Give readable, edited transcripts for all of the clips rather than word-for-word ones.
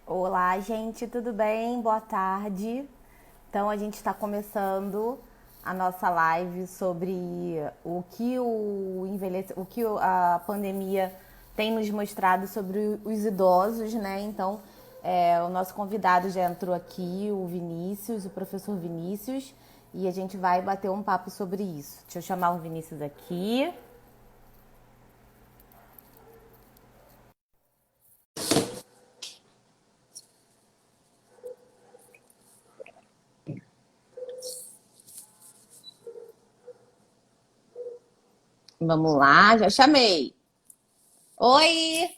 Olá, gente, tudo bem? Boa tarde. Então, a gente está começando a nossa live sobre o que a pandemia tem nos mostrado sobre os idosos, né? Então, o nosso convidado já entrou aqui, o Vinícius, o professor Vinícius, e a gente vai bater um papo sobre isso. Deixa eu chamar o Vinícius aqui. Vamos lá, já chamei. Oi!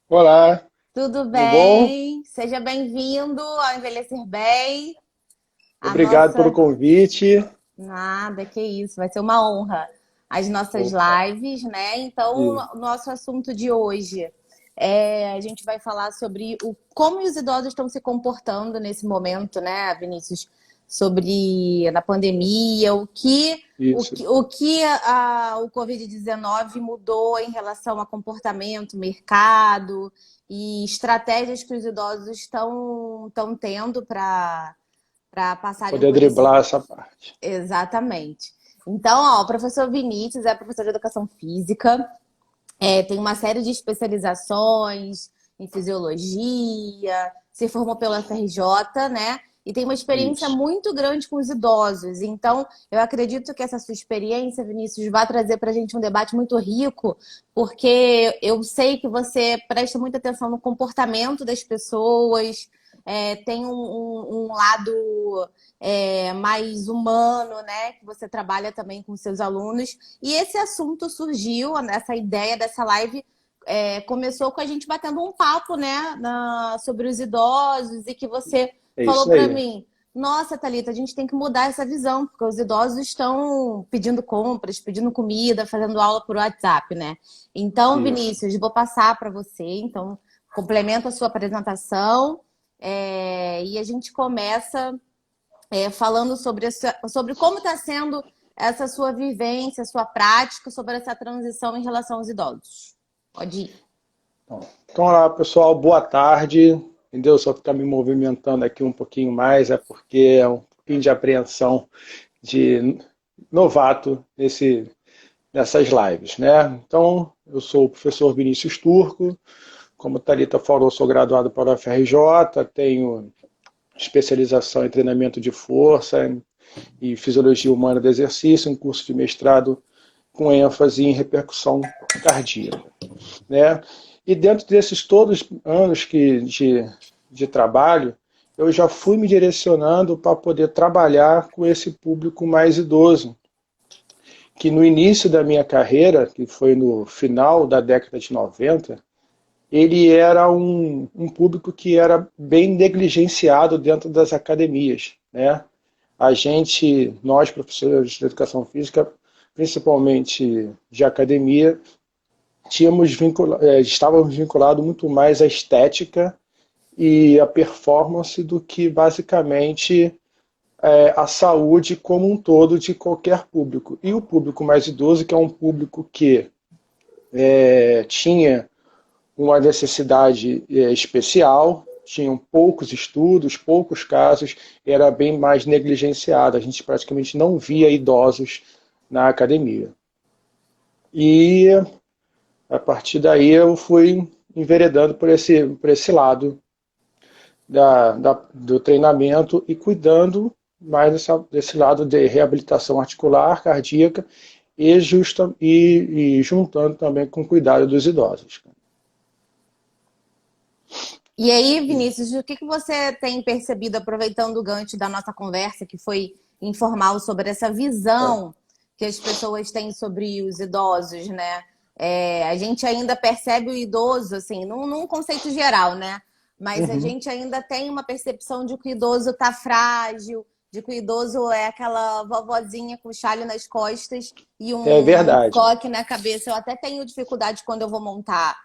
Olá, Tudo tudo bom? bem? Seja bem-vindo ao Envelhecer Bem. A Obrigado pelo nossa. convite. Nada, que isso, vai ser uma honra. As nossas Opa, lives, né? Então, e o nosso assunto de hoje a gente vai falar sobre como os idosos estão se comportando nesse momento, né, Vinícius? Sobre na pandemia, isso. o Covid-19 mudou em relação a comportamento, mercado e estratégias que os idosos estão tendo para passarem Poder por esse. driblar essa parte. Exatamente. Então, ó, o professor Vinícius é professor de educação física, tem uma série de especializações em fisiologia, se formou pela FRJ, né? E tem uma experiência Isso. muito grande com os idosos. Então, eu acredito que essa sua experiência, Vinícius, vai trazer para a gente um debate muito rico, porque eu sei que você presta muita atenção no comportamento das pessoas, tem um lado mais humano, né? Que você trabalha também com seus alunos. E esse assunto surgiu, essa ideia dessa live começou com a gente batendo um papo, né, sobre os idosos e que você É falou isso para aí. mim, nossa, Thalita, a gente tem que mudar essa visão, porque os idosos estão pedindo compras, pedindo comida, fazendo aula por WhatsApp, né? Então, Isso. Vinícius, vou passar para você, então, complementa a sua apresentação e a gente começa falando sobre como está sendo essa sua vivência, sua prática sobre essa transição em relação aos idosos. Pode ir. Então, olá, pessoal, boa tarde. Entendeu? Só que está me movimentando aqui um pouquinho mais, é porque é um pouquinho de apreensão de novato nessas lives, né? Então, eu sou o professor Vinícius Turco. Como a Thalita falou, sou graduado pela UFRJ, tenho especialização em treinamento de força e fisiologia humana do exercício, um curso de mestrado com ênfase em repercussão cardíaca, né? E dentro desses todos anos de trabalho, eu já fui me direcionando para poder trabalhar com esse público mais idoso, que no início da minha carreira, que foi no final da década de 90, ele era um público que era bem negligenciado dentro das academias, né? Nós professores de educação física, principalmente de academia, estávamos vinculados muito mais à estética e à performance do que basicamente a saúde como um todo de qualquer público. E o público mais idoso, que é um público que tinha uma necessidade especial, tinham poucos estudos, poucos casos, era bem mais negligenciado. A gente praticamente não via idosos na academia. E a partir daí eu fui enveredando por esse lado do treinamento e cuidando mais desse lado de reabilitação articular, cardíaca e juntando também com o cuidado dos idosos. E aí, Vinícius, o que você tem percebido, aproveitando o gancho da nossa conversa, que foi informal, sobre essa Tá. visão que as pessoas têm sobre os idosos, né? A gente ainda percebe o idoso, assim, num conceito geral, né? Mas a Uhum. gente ainda tem uma percepção de que o idoso está frágil, de que o idoso é aquela vovozinha com chale nas costas e É um verdade. coque na cabeça. Eu até tenho dificuldade quando eu vou montar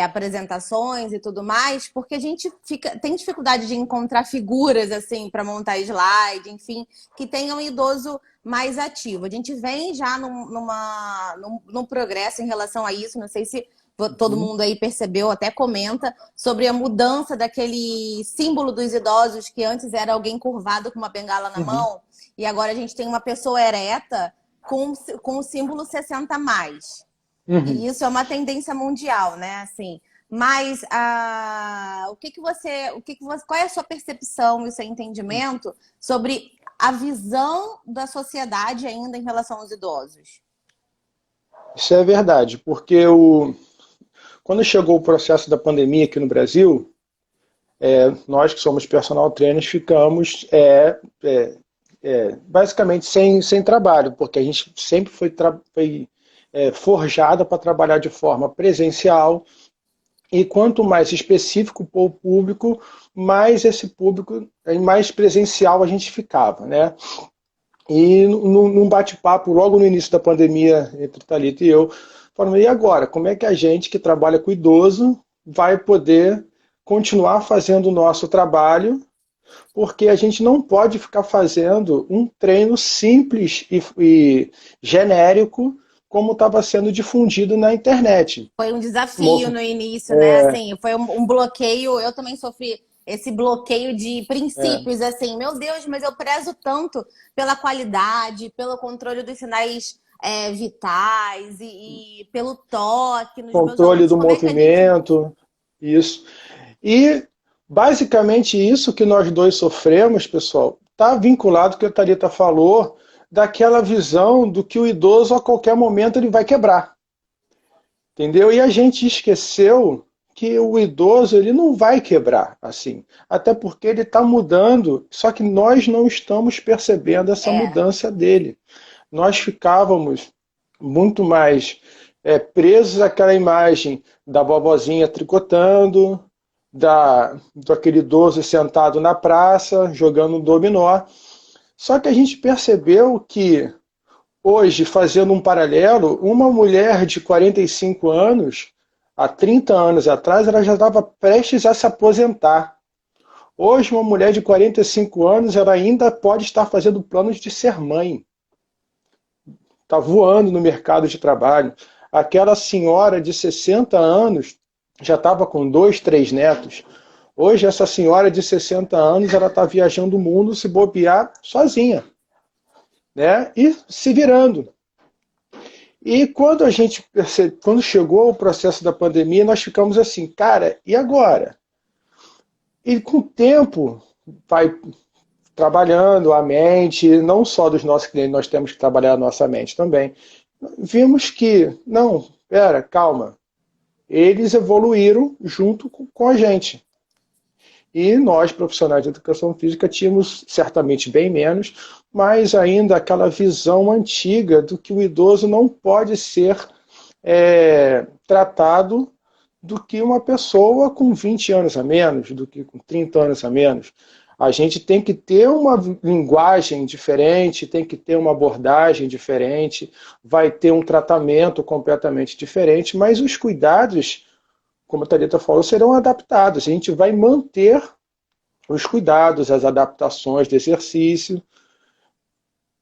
apresentações e tudo mais, porque a gente tem dificuldade de encontrar figuras assim para montar slide, enfim, que tenham um idoso mais ativo. A gente vem já num progresso em relação a isso. Não sei se todo Uhum. mundo aí percebeu, até comenta, sobre a mudança daquele símbolo dos idosos, que antes era alguém curvado com uma bengala na Uhum. mão, e agora a gente tem uma pessoa ereta com o símbolo 60 a mais. Uhum. E isso é uma tendência mundial, né? Assim, mas qual é a sua percepção e o seu entendimento sobre a visão da sociedade ainda em relação aos idosos? Isso é verdade, porque quando chegou o processo da pandemia aqui no Brasil, nós que somos personal trainers ficamos basicamente sem trabalho, porque a gente sempre foi forjada para trabalhar de forma presencial, e quanto mais específico for o público, mais esse público, mais presencial a gente ficava, né? E num bate-papo, logo no início da pandemia, entre Thalita e eu, falando, e agora? Como é que a gente que trabalha com idoso vai poder continuar fazendo o nosso trabalho? Porque a gente não pode ficar fazendo um treino simples e genérico como estava sendo difundido na internet. Foi um desafio no início, né? Assim, foi um bloqueio. Eu também sofri esse bloqueio de princípios, assim. Meu Deus, mas eu prezo tanto pela qualidade, pelo controle dos sinais vitais e pelo toque nos meus Controle alunos. do Como é que a gente. movimento, isso. E basicamente isso que nós dois sofremos, pessoal, está vinculado ao que a Thalita falou, daquela visão do que o idoso a qualquer momento ele vai quebrar. Entendeu? E a gente esqueceu que o idoso ele não vai quebrar assim, até porque ele está mudando, só que nós não estamos percebendo essa É, mudança dele. Nós ficávamos muito mais presos àquela imagem da vovozinha tricotando, do aquele idoso sentado na praça, jogando um dominó. Só que a gente percebeu que, hoje, fazendo um paralelo, uma mulher de 45 anos, há 30 anos atrás, ela já estava prestes a se aposentar. Hoje, uma mulher de 45 anos, ela ainda pode estar fazendo planos de ser mãe. Está voando no mercado de trabalho. Aquela senhora de 60 anos já estava com 2, 3 netos. Hoje, essa senhora de 60 anos, ela está viajando o mundo, se bobear, sozinha, né? E se virando. E quando chegou o processo da pandemia, nós ficamos assim, cara, e agora? E com o tempo, vai trabalhando a mente, não só dos nossos clientes, nós temos que trabalhar a nossa mente também. Vimos que, não, pera, calma, eles evoluíram junto com a gente. E nós, profissionais de educação física, tínhamos certamente bem menos, mas ainda aquela visão antiga do que o idoso não pode ser tratado do que uma pessoa com 20 anos a menos, do que com 30 anos a menos. A gente tem que ter uma linguagem diferente, tem que ter uma abordagem diferente, vai ter um tratamento completamente diferente, mas os cuidados, como a Thalita falou, serão adaptados. A gente vai manter os cuidados, as adaptações de exercício,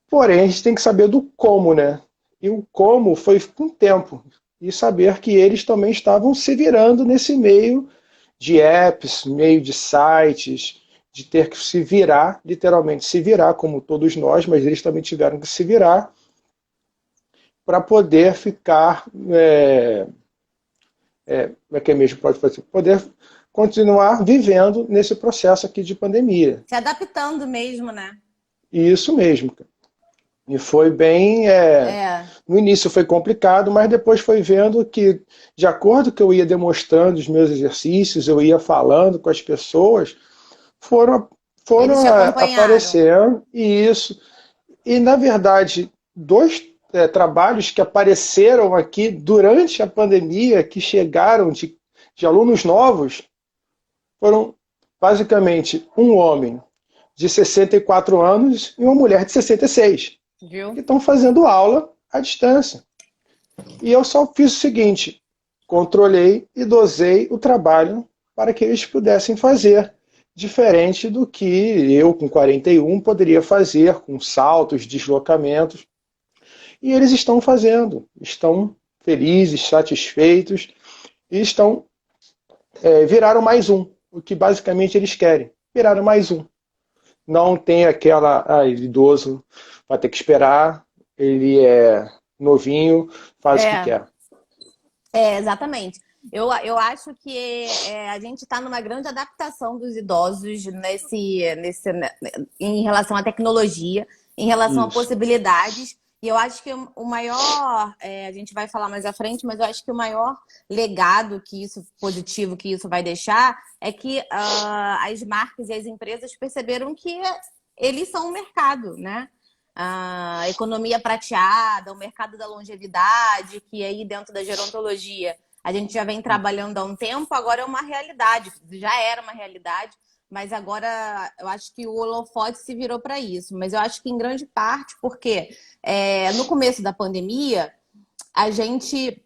porém a gente tem que saber do como, né? E o como foi com o tempo. E saber que eles também estavam se virando nesse meio de apps, meio de sites, de ter que se virar, literalmente se virar, como todos nós, mas eles também tiveram que se virar para poder ficar, como é que é mesmo, pode fazer, poder continuar vivendo nesse processo aqui de pandemia. se adaptando mesmo, né? E isso mesmo. E foi bem. É. No início foi complicado, mas depois foi vendo que, de acordo que eu ia demonstrando os meus exercícios, eu ia falando com as pessoas, foram, Eles foram te acompanharam. aparecendo, e isso. E, na verdade, dois trabalhos que apareceram aqui durante a pandemia, que chegaram de alunos novos, foram basicamente um homem de 64 anos e uma mulher de 66, que Viu? estão fazendo aula à distância. E eu só fiz o seguinte: controlei e dosei o trabalho para que eles pudessem fazer, diferente do que eu, com 41, poderia fazer, com saltos, deslocamentos. E eles estão fazendo, estão felizes, satisfeitos. e viraram mais um, o que basicamente eles querem, viraram mais um. Não tem aquela, idoso vai ter que esperar, ele é novinho, faz o que É, quer. exatamente. Eu acho que a gente está numa grande adaptação dos idosos em relação à tecnologia, em relação a Isso. possibilidades. E eu acho que o maior, a gente vai falar mais à frente, mas eu acho que o maior legado positivo que isso vai deixar é que as marcas e as empresas perceberam que eles são o mercado, né? A economia prateada, o mercado da longevidade, que aí dentro da gerontologia a gente já vem trabalhando há um tempo, agora é uma realidade, já era uma realidade, mas agora eu acho que o holofote se virou para isso. Mas eu acho que em grande parte porque no começo da pandemia a gente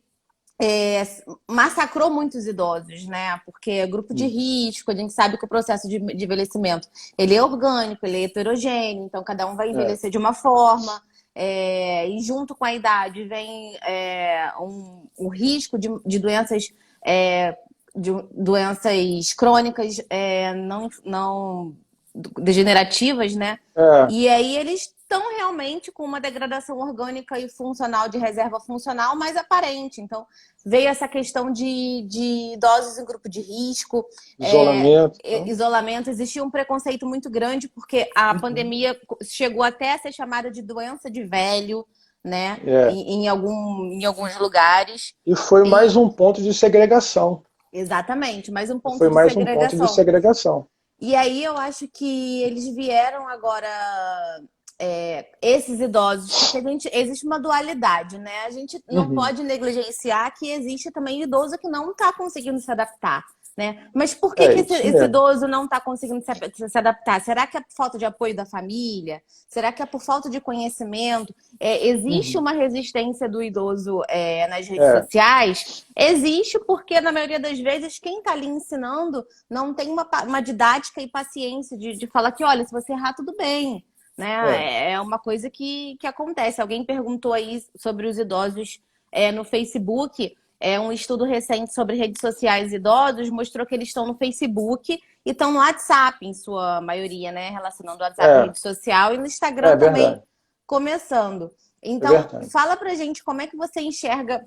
massacrou muitos idosos, né? Porque é grupo de risco, a gente sabe que o processo de envelhecimento ele é orgânico, ele é heterogêneo, então cada um vai É, envelhecer de uma forma. E junto com a idade vem um risco de doenças, doenças crônicas não degenerativas, né? é, E aí eles estão realmente com uma degradação orgânica e funcional de reserva funcional mais aparente. Então, veio essa questão de idosos em grupo de risco, isolamento. isolamento. Existia um preconceito muito grande, porque a pandemia chegou até a ser chamada de doença de velho, né? É. Em alguns lugares. E foi mais E, um ponto de segregação. exatamente, mais um E ponto foi de mais um ponto de segregação. segregação. E aí eu acho que eles vieram agora, esses idosos, porque existe uma dualidade, né? A gente não Uhum. pode negligenciar que existe também idoso que não está conseguindo se adaptar, né? Mas por que É que esse, isso esse mesmo. idoso não está conseguindo se adaptar? Será que é por falta de apoio da família? Será que é por falta de conhecimento? Existe Uhum. uma resistência do idoso nas redes É, sociais? Existe porque, na maioria das vezes, quem está ali ensinando não tem uma didática e paciência de falar que, olha, se você errar, tudo bem. é, Né? É uma coisa que acontece. Alguém perguntou aí sobre os idosos no Facebook. Um estudo recente sobre redes sociais e idosos mostrou que eles estão no Facebook e estão no WhatsApp, em sua maioria, né? Relacionando o WhatsApp à é, rede social e no é Instagram também verdade. começando. É Então, verdade. fala pra gente como é que você enxerga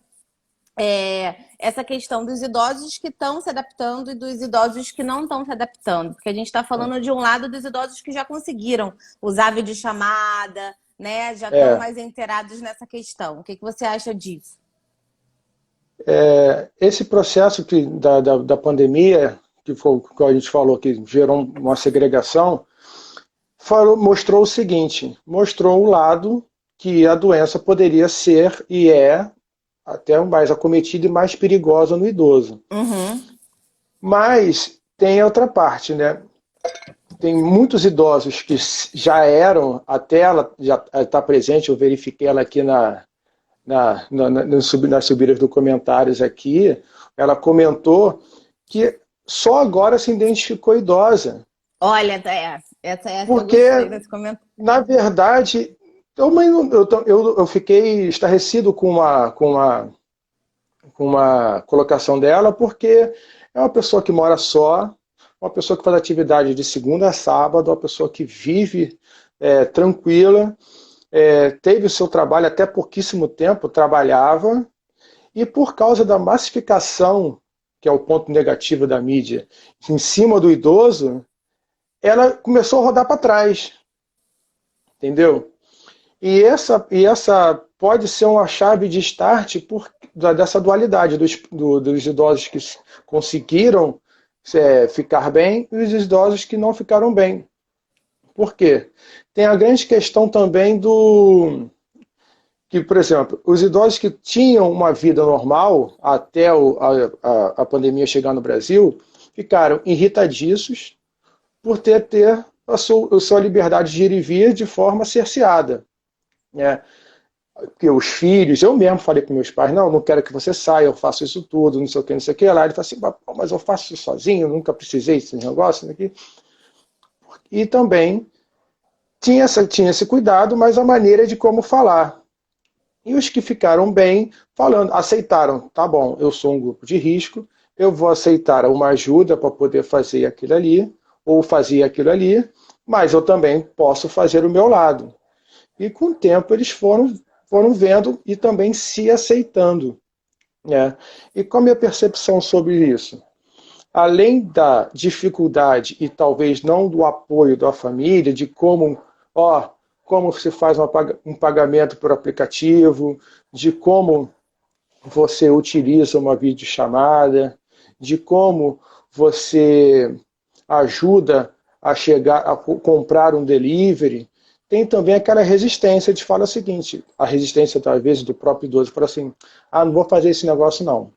essa questão dos idosos que estão se adaptando e dos idosos que não estão se adaptando. Porque a gente está falando de um lado dos idosos que já conseguiram usar videochamada, né? Já estão É, mais inteirados nessa questão. O que você acha disso? esse processo da pandemia, que foi o que a gente falou, que gerou uma segregação, mostrou o seguinte, mostrou o lado que a doença poderia ser e é até mais acometida e mais perigosa no idoso. Uhum. Mas tem a outra parte, né? Tem muitos idosos que já eram, até ela já está presente, eu verifiquei ela aqui nas subidas dos comentários aqui, ela comentou que só agora se identificou idosa. Olha, eu gostei Porque, desse comentário. na verdade, eu fiquei estarrecido com uma colocação dela, porque é uma pessoa que mora só, uma pessoa que faz atividade de segunda a sábado, uma pessoa que vive tranquila, teve o seu trabalho até pouquíssimo tempo, trabalhava, e por causa da massificação, que é o ponto negativo da mídia, em cima do idoso, ela começou a rodar para trás, entendeu? E essa pode ser uma chave de start dessa dualidade dos idosos que conseguiram ficar bem e os idosos que não ficaram bem. Por quê? Tem a grande questão também que, por exemplo, os idosos que tinham uma vida normal até a pandemia chegar no Brasil ficaram irritadiços por ter a sua liberdade de ir e vir de forma cerceada. Né? Porque os filhos, eu mesmo falei para meus pais, não quero que você saia, eu faço isso tudo, não sei o que, não sei o que. Lá ele fala assim, mas eu faço isso sozinho, nunca precisei desse negócio aqui. E também tinha esse cuidado, mas a maneira de como falar. E os que ficaram bem, falando, aceitaram, tá bom, eu sou um grupo de risco, eu vou aceitar uma ajuda para poder fazer aquilo ali, ou fazer aquilo ali, mas eu também posso fazer o meu lado. E com o tempo eles foram vendo e também se aceitando, né? E qual a minha percepção sobre isso? Além da dificuldade e talvez não do apoio da família, de como se faz um pagamento por aplicativo, de como você utiliza uma videochamada, de como você ajuda a chegar a comprar um delivery, tem também aquela resistência de falar o seguinte, a resistência talvez do próprio idoso, fala assim, não vou fazer esse negócio não,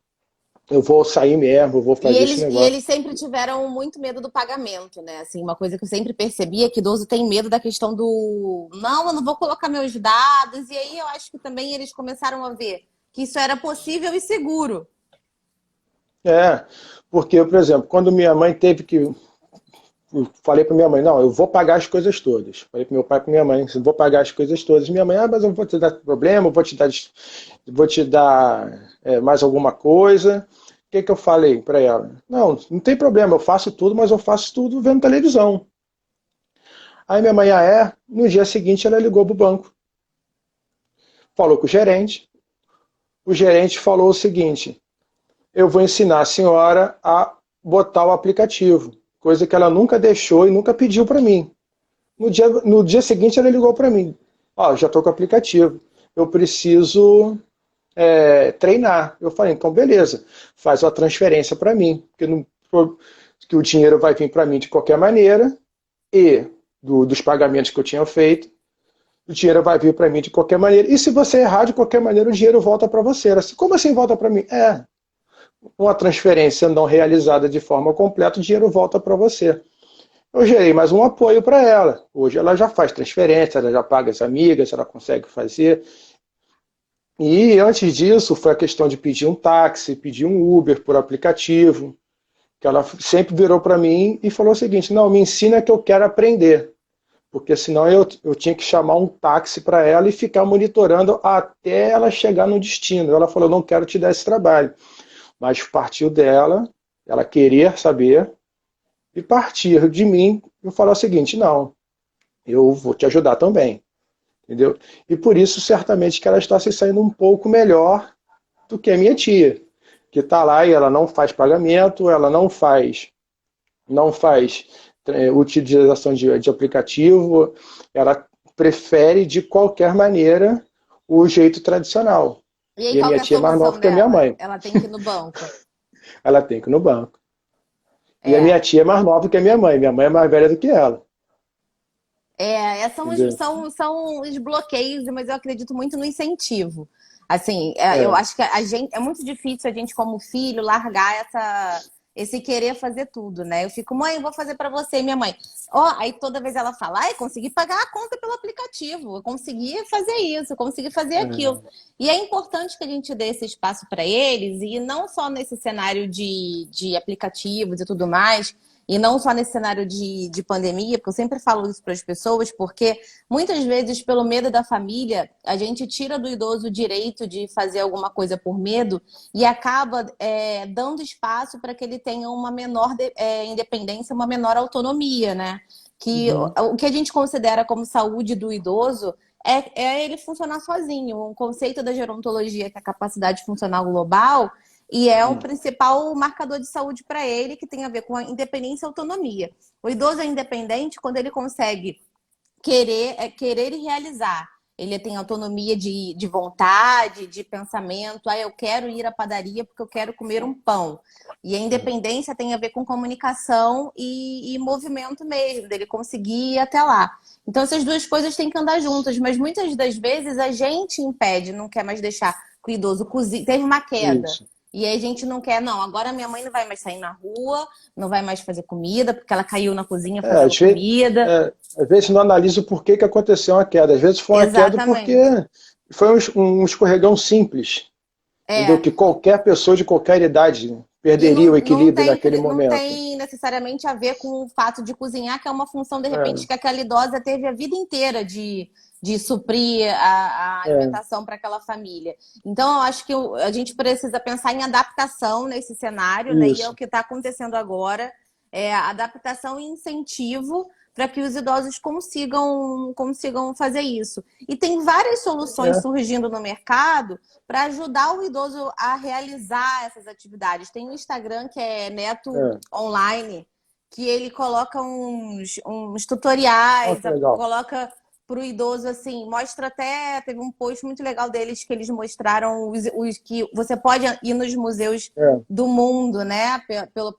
eu vou sair mesmo, eu vou fazer esse E negócio. eles sempre tiveram muito medo do pagamento, né? Assim, uma coisa que eu sempre percebi é que idoso tem medo da questão do não, eu não vou colocar meus dados. E aí eu acho que também eles começaram a ver que isso era possível e seguro. Porque, por exemplo, quando minha mãe teve que eu falei para minha mãe, não, eu vou pagar as coisas todas. Falei para meu pai e para minha mãe, eu vou pagar as coisas todas. Minha mãe, mas eu vou te dar problema, eu vou te dar mais alguma coisa. O que eu falei para ela? Não, não tem problema, eu faço tudo, mas eu faço tudo vendo televisão. Aí minha mãe, no dia seguinte ela ligou para o banco. Falou com o gerente falou o seguinte, eu vou ensinar a senhora a botar o aplicativo, coisa que ela nunca deixou e nunca pediu para mim. No dia seguinte ela ligou para mim, já estou com o aplicativo, eu preciso treinar. Eu falei, então beleza, faz uma transferência para mim, que o dinheiro vai vir para mim de qualquer maneira, e dos pagamentos que eu tinha feito, o dinheiro vai vir para mim de qualquer maneira, e se você errar de qualquer maneira, o dinheiro volta para você. Assim, como assim volta para mim? Uma transferência não realizada de forma completa, o dinheiro volta para você. Eu gerei mais um apoio para ela. Hoje ela já faz transferência, ela já paga as amigas, ela consegue fazer. E antes disso, foi a questão de pedir um táxi, pedir um Uber por aplicativo, que ela sempre virou para mim e falou o seguinte, não, me ensina que eu quero aprender. Porque senão eu tinha que chamar um táxi para ela e ficar monitorando até ela chegar no destino. Ela falou, não quero te dar esse trabalho. Mas partiu dela, ela querer saber, e partir de mim, eu falar o seguinte, não, eu vou te ajudar também, entendeu? E por isso, certamente, que ela está se saindo um pouco melhor do que a minha tia, que está lá e ela não faz pagamento, ela não faz utilização de aplicativo, ela prefere, de qualquer maneira, o jeito tradicional. E aí, E a qual minha que é a tia é mais nova solução que a minha dela? mãe. Ela tem que ir no banco. Ela tem que ir no banco. E a É. minha tia é mais nova que a minha mãe. Minha mãe é mais velha do que ela. Entendeu? São os bloqueios, mas eu acredito muito no incentivo. Assim, eu É, acho que a gente é muito difícil a gente, como filho, largar esse querer fazer tudo, né? Eu fico, mãe, eu vou fazer para você, e minha mãe. Aí toda vez ela fala, consegui pagar a conta pelo aplicativo, eu consegui fazer isso, eu consegui fazer aquilo. E é importante que a gente dê esse espaço para eles, e não só nesse cenário de aplicativos e tudo mais, e não só nesse cenário de pandemia, porque eu sempre falo isso para as pessoas, porque muitas vezes, pelo medo da família, a gente tira do idoso o direito de fazer alguma coisa por medo e acaba dando espaço para que ele tenha uma menor independência, uma menor autonomia, né? Que uhum, o que a gente considera como saúde do idoso é ele funcionar sozinho. Um conceito da gerontologia, que é a capacidade funcional global, e é o principal marcador de saúde para ele, que tem a ver com a independência e autonomia. O idoso é independente quando ele consegue querer e realizar. Ele tem autonomia de vontade, de pensamento. Eu quero ir à padaria porque eu quero comer um pão. E a independência tem a ver com comunicação e movimento mesmo, dele conseguir ir até lá. Então, essas duas coisas têm que andar juntas, mas muitas das vezes a gente impede, não quer mais deixar que o idoso cozinhe. Teve uma queda. isso. E aí a gente não quer, não, agora minha mãe não vai mais sair na rua, não vai mais fazer comida, porque ela caiu na cozinha fazendo comida. Às vezes não analisa o porquê que aconteceu uma queda. Às vezes foi uma queda porque Exatamente. foi um escorregão simples, entendeu? É, Que qualquer pessoa de qualquer idade E perderia o equilíbrio naquele não momento. tem necessariamente a ver com o fato de cozinhar, que é uma função, de repente, É, que aquela idosa teve a vida inteira de suprir a é, alimentação para aquela família. Então, eu acho que a gente precisa pensar em adaptação nesse cenário, né? E é o isso. que está acontecendo agora, é a adaptação e incentivo para que os idosos consigam fazer isso. E tem várias soluções É, surgindo no mercado para ajudar o idoso a realizar essas atividades. Tem um Instagram que é Neto é. Online, que ele coloca uns Olha tutoriais, que legal. coloca para o idoso assim, mostra até, teve um post muito legal deles que eles mostraram os que você pode ir nos museus É, do mundo, né,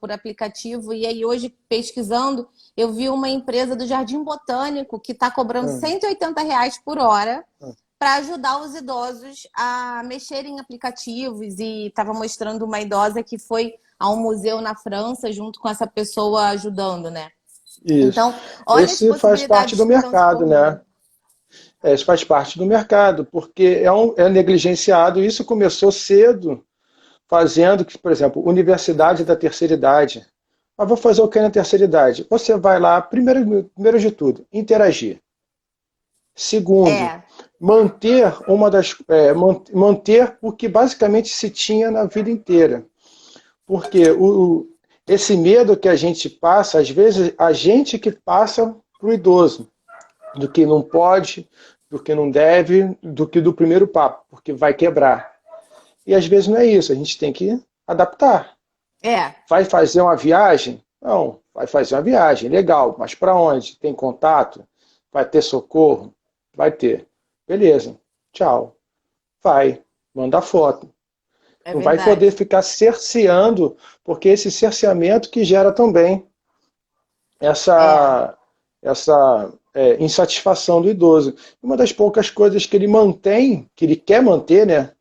por aplicativo. E aí hoje pesquisando, eu vi uma empresa do Jardim Botânico que está cobrando é, R$ 180 por hora é. para ajudar os idosos a mexerem em aplicativos, e estava mostrando uma idosa que foi a um museu na França junto com essa pessoa ajudando, né? Isso. Então, olha as Esse faz parte possibilidades do que estão se mercado, né? formando. Isso faz parte do mercado, porque é negligenciado. Isso começou cedo, fazendo que, por exemplo, universidade da terceira idade. Mas vou fazer o que na terceira idade? Você vai lá, primeiro de tudo, interagir. Segundo, É, manter o que basicamente se tinha na vida inteira. Porque esse medo que a gente passa, às vezes, a gente que passa para o idoso, do que não pode, do que não deve, do que do primeiro papo, porque vai quebrar. E às vezes não é isso, a gente tem que adaptar. é, Vai fazer uma viagem? Não, vai fazer uma viagem, legal, mas para onde? Tem contato? Vai ter socorro? Vai ter. Beleza, tchau. Vai, manda foto. é Não vai poder verdade. ficar cerceando, porque esse cerceamento que gera também É, essa insatisfação do idoso. Uma das poucas coisas que ele mantém, que ele quer manter, né,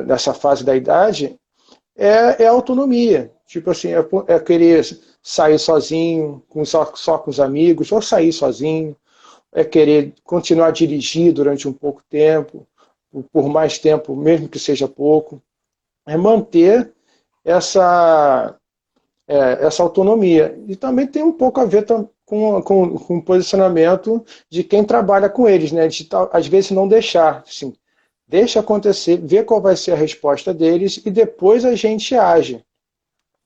nessa fase da idade, é a autonomia. Tipo assim, é querer sair sozinho, só com os amigos, ou sair sozinho, é querer continuar a dirigir durante um pouco tempo, por mais tempo, mesmo que seja pouco. É manter essa, essa autonomia. E também tem um pouco a ver com o posicionamento de quem trabalha com eles, né? De às vezes não deixar, assim, deixa acontecer, vê qual vai ser a resposta deles e depois a gente age.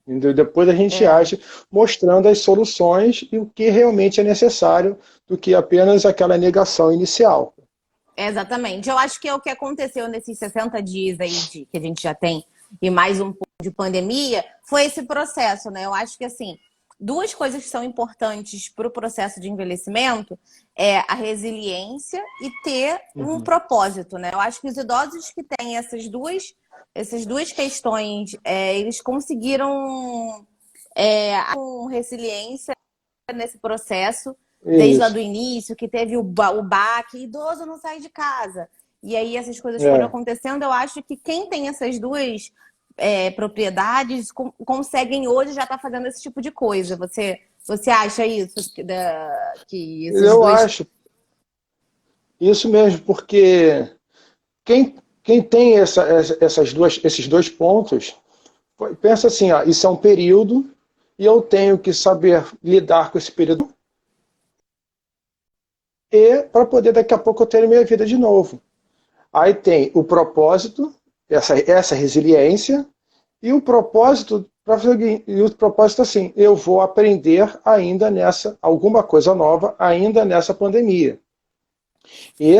Entendeu? Depois a gente é. age mostrando as soluções e o que realmente é necessário do que apenas aquela negação inicial. Exatamente. Eu acho que é o que aconteceu nesses 60 dias aí que a gente já tem e mais um pouco de pandemia, foi esse processo, né? Eu acho que, assim, duas coisas que são importantes para o processo de envelhecimento é a resiliência e ter um Uhum. propósito, né? Eu acho que os idosos que têm essas duas questões, eles conseguiram com resiliência nesse processo, desde lá Isso. do início, que teve o baque, idoso não sai de casa. E aí essas coisas foram É. acontecendo. Eu acho que quem tem essas duas propriedades conseguem hoje já estar fazendo esse tipo de coisa. Você acha isso? Que esses Eu dois. acho isso mesmo, porque quem tem esses dois pontos, pensa assim, ó, isso é um período e eu tenho que saber lidar com esse período e para poder daqui a pouco eu ter minha vida de novo. Aí tem o propósito, essa resiliência, e o propósito assim, eu vou aprender ainda nessa alguma coisa nova ainda nessa pandemia. E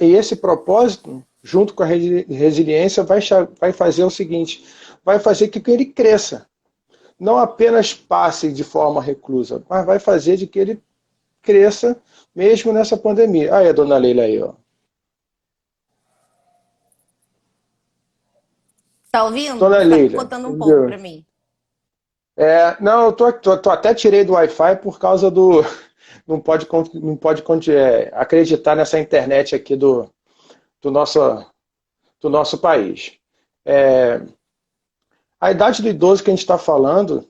esse propósito, junto com a resiliência, vai fazer o seguinte: vai fazer que ele cresça. Não apenas passe de forma reclusa, mas vai fazer de que ele cresça mesmo nessa pandemia. Aí a dona Leila aí, ó. Tá ouvindo? Dona Você tá Leila, picotando um pouco entendeu? para mim. Não, eu tô até tirei do Wi-Fi por causa do. Não pode acreditar nessa internet aqui do nosso, do nosso país. É, a idade do idoso que a gente está falando,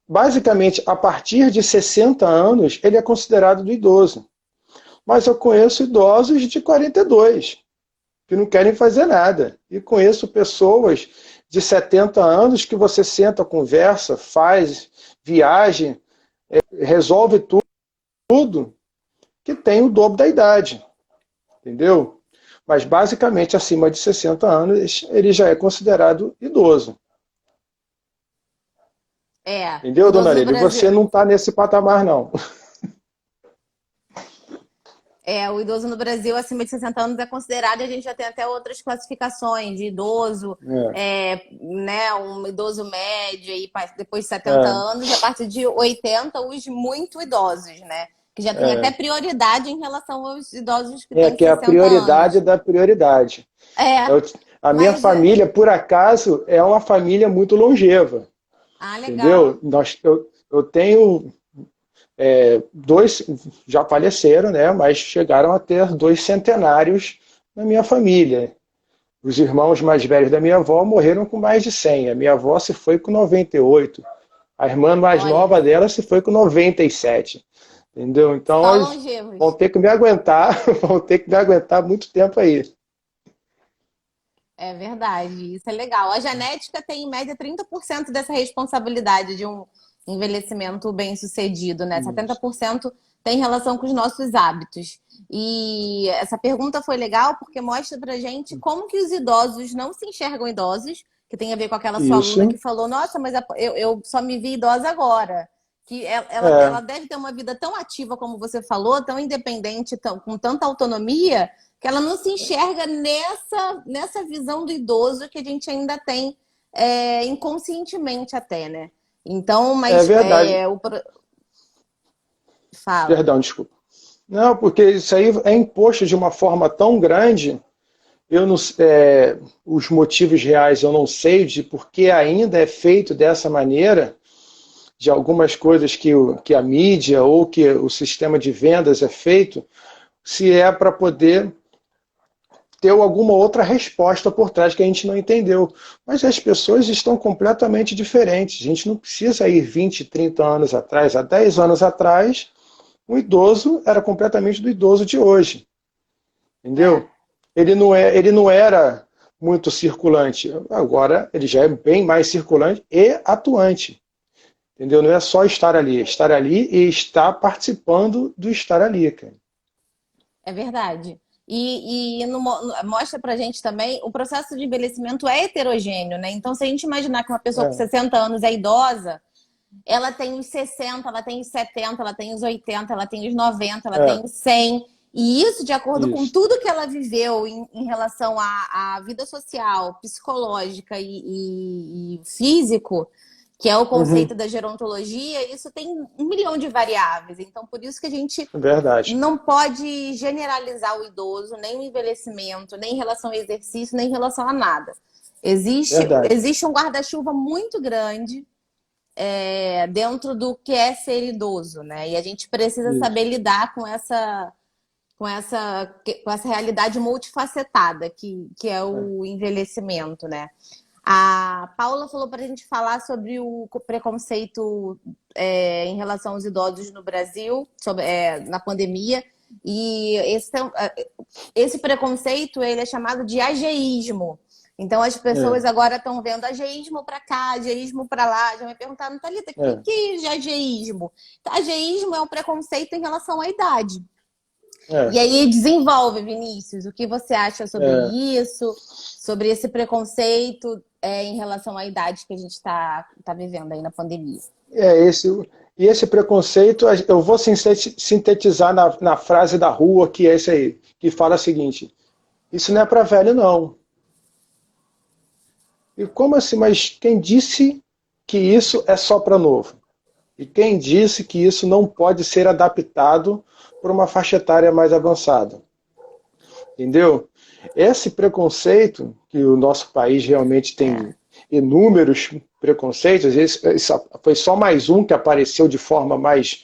basicamente, a partir de 60 anos, ele é considerado do idoso. Mas eu conheço idosos de 42. que não querem fazer nada. E conheço pessoas de 70 anos que você senta, conversa, faz viagem, resolve tudo, que tem o dobro da idade, entendeu? Mas basicamente acima de 60 anos ele já é considerado idoso. O Entendeu, idoso dona no Lili? Brasil. Você não está nesse patamar, não. O idoso no Brasil acima de 60 anos é considerado, e a gente já tem até outras classificações de idoso, né, um idoso médio, aí, depois de 70 anos, e a partir de 80, os muito idosos, né? Que já tem até prioridade em relação aos idosos que têm Que é a 60 prioridade anos. da prioridade. A minha Mas... família, por acaso, é uma família muito longeva. legal. Entendeu? Eu tenho dois, já faleceram, né? Mas chegaram a ter 2 centenários na minha família. Os irmãos mais velhos da minha avó morreram com mais de 100. A minha avó se foi com 98. A irmã mais nova dela se foi com 97. Entendeu? Então, Só eles vão longevos. ter que me aguentar, vão ter que me aguentar muito tempo aí. É verdade, isso é legal. A genética tem, em média, 30% dessa responsabilidade de um envelhecimento bem-sucedido, né? 70% tem relação com os nossos hábitos. E essa pergunta foi legal porque mostra pra gente como que os idosos não se enxergam idosos, que tem a ver com aquela sua aluna que falou, nossa, mas eu só me vi idosa agora. Que ela deve ter uma vida tão ativa como você falou, tão independente, com tanta autonomia, que ela não se enxerga nessa visão do idoso que a gente ainda tem inconscientemente até, né? Então, mas... É verdade. Fala. Perdão, desculpa. Não, porque isso aí é imposto de uma forma tão grande, eu não, os motivos reais eu não sei de por que ainda é feito dessa maneira, de algumas coisas que a mídia ou que o sistema de vendas é feito, se é para poder ter alguma outra resposta por trás que a gente não entendeu. Mas as pessoas estão completamente diferentes. A gente não precisa ir 20, 30 anos atrás. Há 10 anos atrás, o idoso era completamente do idoso de hoje. Entendeu? Ele não era muito circulante. Agora, ele já é bem mais circulante e atuante. Entendeu? Não é só estar ali e estar participando do estar ali, cara. É verdade. E mostra pra gente também, o processo de envelhecimento é heterogêneo, né? Então, se a gente imaginar que uma pessoa com 60 anos é idosa, ela tem os 60, ela tem os 70, ela tem os 80, ela tem os 90, ela tem os 100. E isso de acordo com tudo que ela viveu em relação à vida social, psicológica e físico, que é o conceito da gerontologia, isso tem 1 milhão de variáveis. Então, por isso que a gente não pode generalizar o idoso, nem o envelhecimento, nem em relação ao exercício, nem em relação a nada. Existe um guarda-chuva muito grande dentro do que é ser idoso, né? E a gente precisa saber lidar com essa realidade multifacetada que é o envelhecimento, né? A Paula falou para a gente falar sobre o preconceito em relação aos idosos no Brasil, na pandemia. E esse preconceito ele é chamado de ageísmo. Então as pessoas agora estão vendo ageísmo para cá, ageísmo para lá. Já me perguntaram, Thalita, o que é ageísmo? Ageísmo é um preconceito em relação à idade. E aí desenvolve, Vinícius, o que você acha sobre isso, sobre esse preconceito em relação à idade que a gente está vivendo aí na pandemia? Esse preconceito, eu vou sintetizar na frase da rua, que é esse aí, que fala o seguinte: isso não é para velho, não. E como assim? Mas quem disse que isso é só para novo? E quem disse que isso não pode ser adaptado para uma faixa etária mais avançada? Entendeu? Esse preconceito, que o nosso país realmente tem inúmeros preconceitos, esse foi só mais um que apareceu de forma mais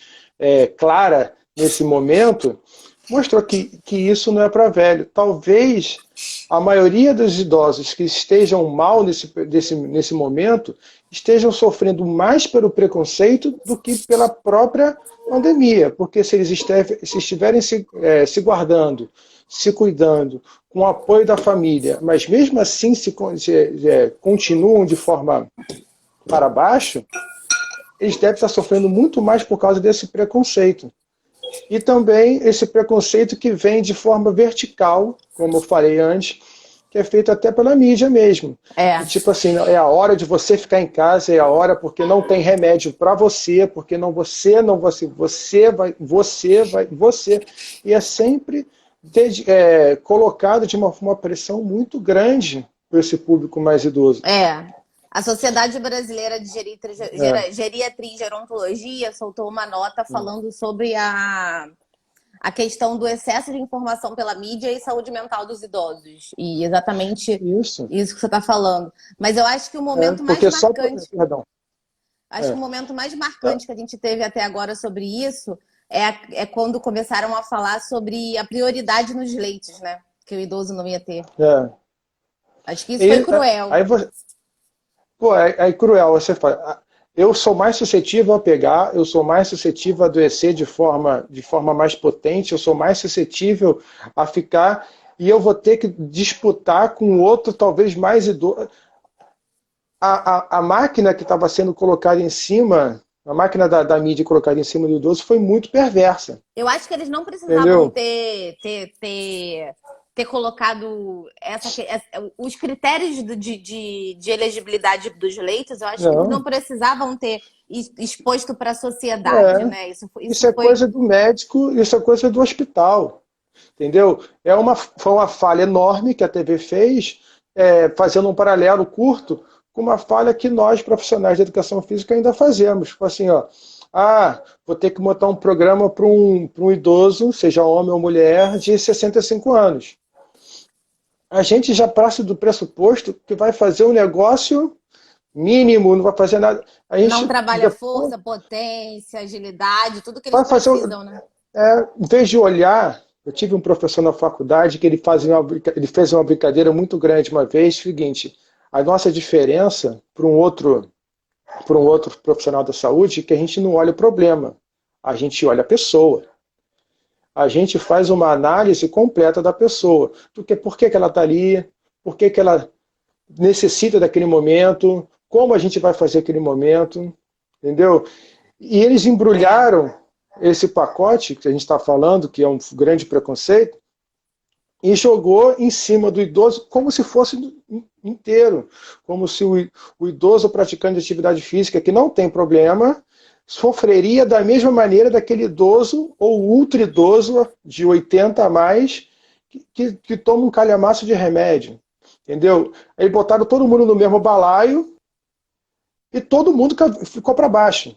clara nesse momento, mostrou que isso não é para velho. Talvez a maioria dos idosos que estejam mal nesse momento estejam sofrendo mais pelo preconceito do que pela própria pandemia, porque se eles estiverem se guardando, se cuidando, com o apoio da família, mas mesmo assim continuam de forma para baixo, eles devem estar sofrendo muito mais por causa desse preconceito. E também esse preconceito que vem de forma vertical, como eu falei antes, que é feito até pela mídia mesmo. E, tipo assim, é a hora de você ficar em casa, é a hora porque não tem remédio para você, porque você. E é sempre colocado de uma pressão muito grande para esse público mais idoso. A Sociedade Brasileira de Geriatria e Gerontologia soltou uma nota falando sobre a questão do excesso de informação pela mídia e saúde mental dos idosos. E exatamente isso que você está falando. Mas eu acho que o momento mais marcante... Acho que o momento mais marcante que a gente teve até agora sobre isso é quando começaram a falar sobre a prioridade nos leitos, né? Que o idoso não ia ter. Acho que isso foi cruel. É cruel, você fala. Eu sou mais suscetível a pegar, eu sou mais suscetível a adoecer de forma mais potente, eu sou mais suscetível a ficar, e eu vou ter que disputar com outro talvez mais idoso. A máquina que estava sendo colocada em cima, a máquina da mídia colocada em cima do idoso foi muito perversa. Eu acho que eles não precisavam ter colocado os critérios de elegibilidade dos leitos. Eu acho que eles não precisavam ter exposto para a sociedade, né? Isso é coisa do médico, isso é coisa do hospital, entendeu? Foi uma falha enorme que a TV fez, fazendo um paralelo curto com uma falha que nós, profissionais de educação física, ainda fazemos. Tipo assim, vou ter que montar um programa para um idoso, seja homem ou mulher, de 65 anos. A gente já parte do pressuposto que vai fazer um negócio mínimo, não vai fazer nada. Não trabalha força, potência, agilidade, tudo que eles precisam, né? Em vez de olhar, eu tive um professor na faculdade que ele fez uma brincadeira muito grande uma vez, seguinte, a nossa diferença para um outro profissional da saúde é que a gente não olha o problema, a gente olha a pessoa. A gente faz uma análise completa da pessoa. Por que ela está ali, por que ela necessita daquele momento, como a gente vai fazer aquele momento, entendeu? E eles embrulharam esse pacote que a gente está falando, que é um grande preconceito, e jogou em cima do idoso como se fosse inteiro, como se o idoso praticante de atividade física, que não tem problema, sofreria da mesma maneira daquele idoso ou ultra idoso de 80 a mais que toma um calhamaço de remédio, entendeu? Aí botaram todo mundo no mesmo balaio e todo mundo ficou para baixo,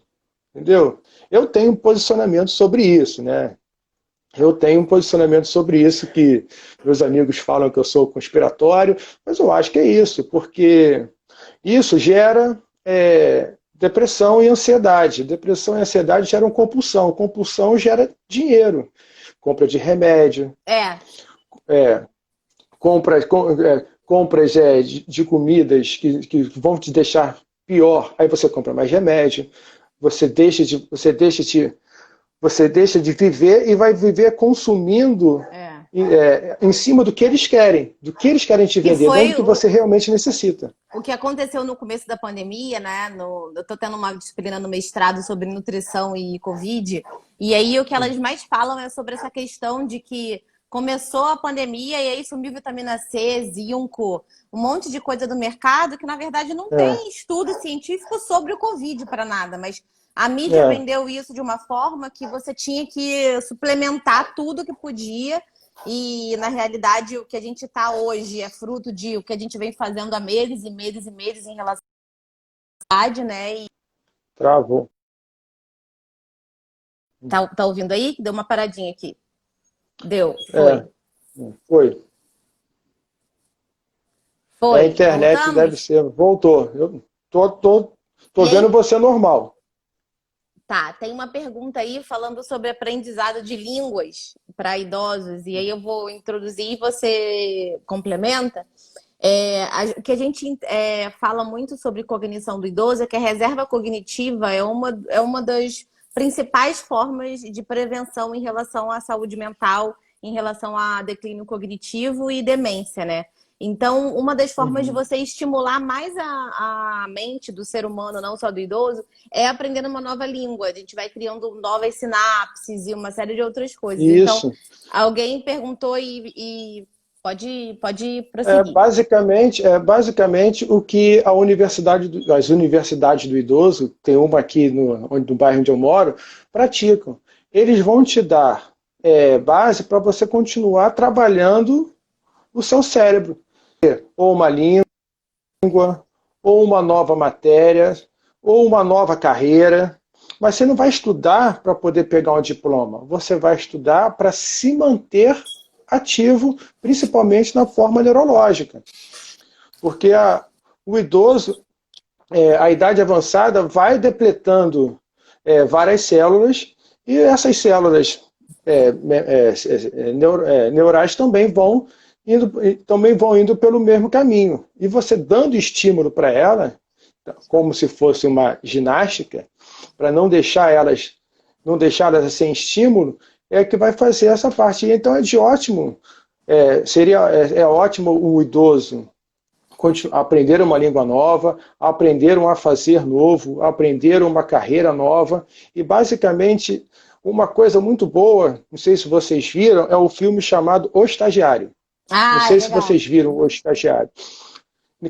entendeu? Eu tenho um posicionamento sobre isso, né? Eu tenho um posicionamento sobre isso, que meus amigos falam que eu sou conspiratório, mas eu acho que é isso, porque isso gera depressão e ansiedade. Depressão e ansiedade geram compulsão. Compulsão gera dinheiro. Compra de remédio. Compras de comidas que vão te deixar pior. Aí você compra mais remédio. Você deixa de viver e vai viver consumindo em cima do que eles querem te vender, não do que você realmente necessita. O que aconteceu no começo da pandemia, né? Eu estou tendo uma disciplina no mestrado sobre nutrição e Covid, e aí o que elas mais falam é sobre essa questão de que começou a pandemia e aí sumiu vitamina C, zinco, um monte de coisa do mercado que, na verdade, não tem estudo científico sobre o Covid para nada, mas a mídia vendeu isso de uma forma que você tinha que suplementar tudo que podia. E, na realidade, o que a gente está hoje é fruto de o que a gente vem fazendo há meses e meses e meses em relação à saúde, né? Travou. Tá ouvindo aí? Deu uma paradinha aqui. Deu. Foi. Foi. A internet Voltamos? deve ser. Voltou. Eu tô vendo você normal. Tá, tem uma pergunta aí falando sobre aprendizado de línguas para idosos, e aí eu vou introduzir e você complementa. O que a gente fala muito sobre cognição do idoso é que a reserva cognitiva é uma das principais formas de prevenção em relação à saúde mental em relação a declínio cognitivo e demência, né? Então, uma das formas de Uhum. você estimular mais a mente do ser humano, não só do idoso, é aprendendo uma nova língua. A gente vai criando novas sinapses e uma série de outras coisas. Então, Isso. alguém perguntou e pode É prosseguir. basicamente, é basicamente o que as universidades do idoso, tem uma aqui no bairro onde eu moro, praticam. Eles vão te dar base para você continuar trabalhando o seu cérebro, ou uma língua, ou uma nova matéria, ou uma nova carreira. Mas você não vai estudar para poder pegar um diploma, você vai estudar para se manter ativo, principalmente na forma neurológica. Porque o idoso, a idade avançada, vai depletando várias células, e essas células neurais também vão indo pelo mesmo caminho. E você dando estímulo para ela, como se fosse uma ginástica, para não deixá-las sem estímulo, é que vai fazer essa parte. Então é de ótimo, seria ótimo o idoso aprender uma língua nova, aprender um afazer novo, aprender uma carreira nova. E basicamente, uma coisa muito boa, não sei se vocês viram, é o filme chamado O Estagiário. Não Ah, é sei se legal. vocês viram O Estagiário.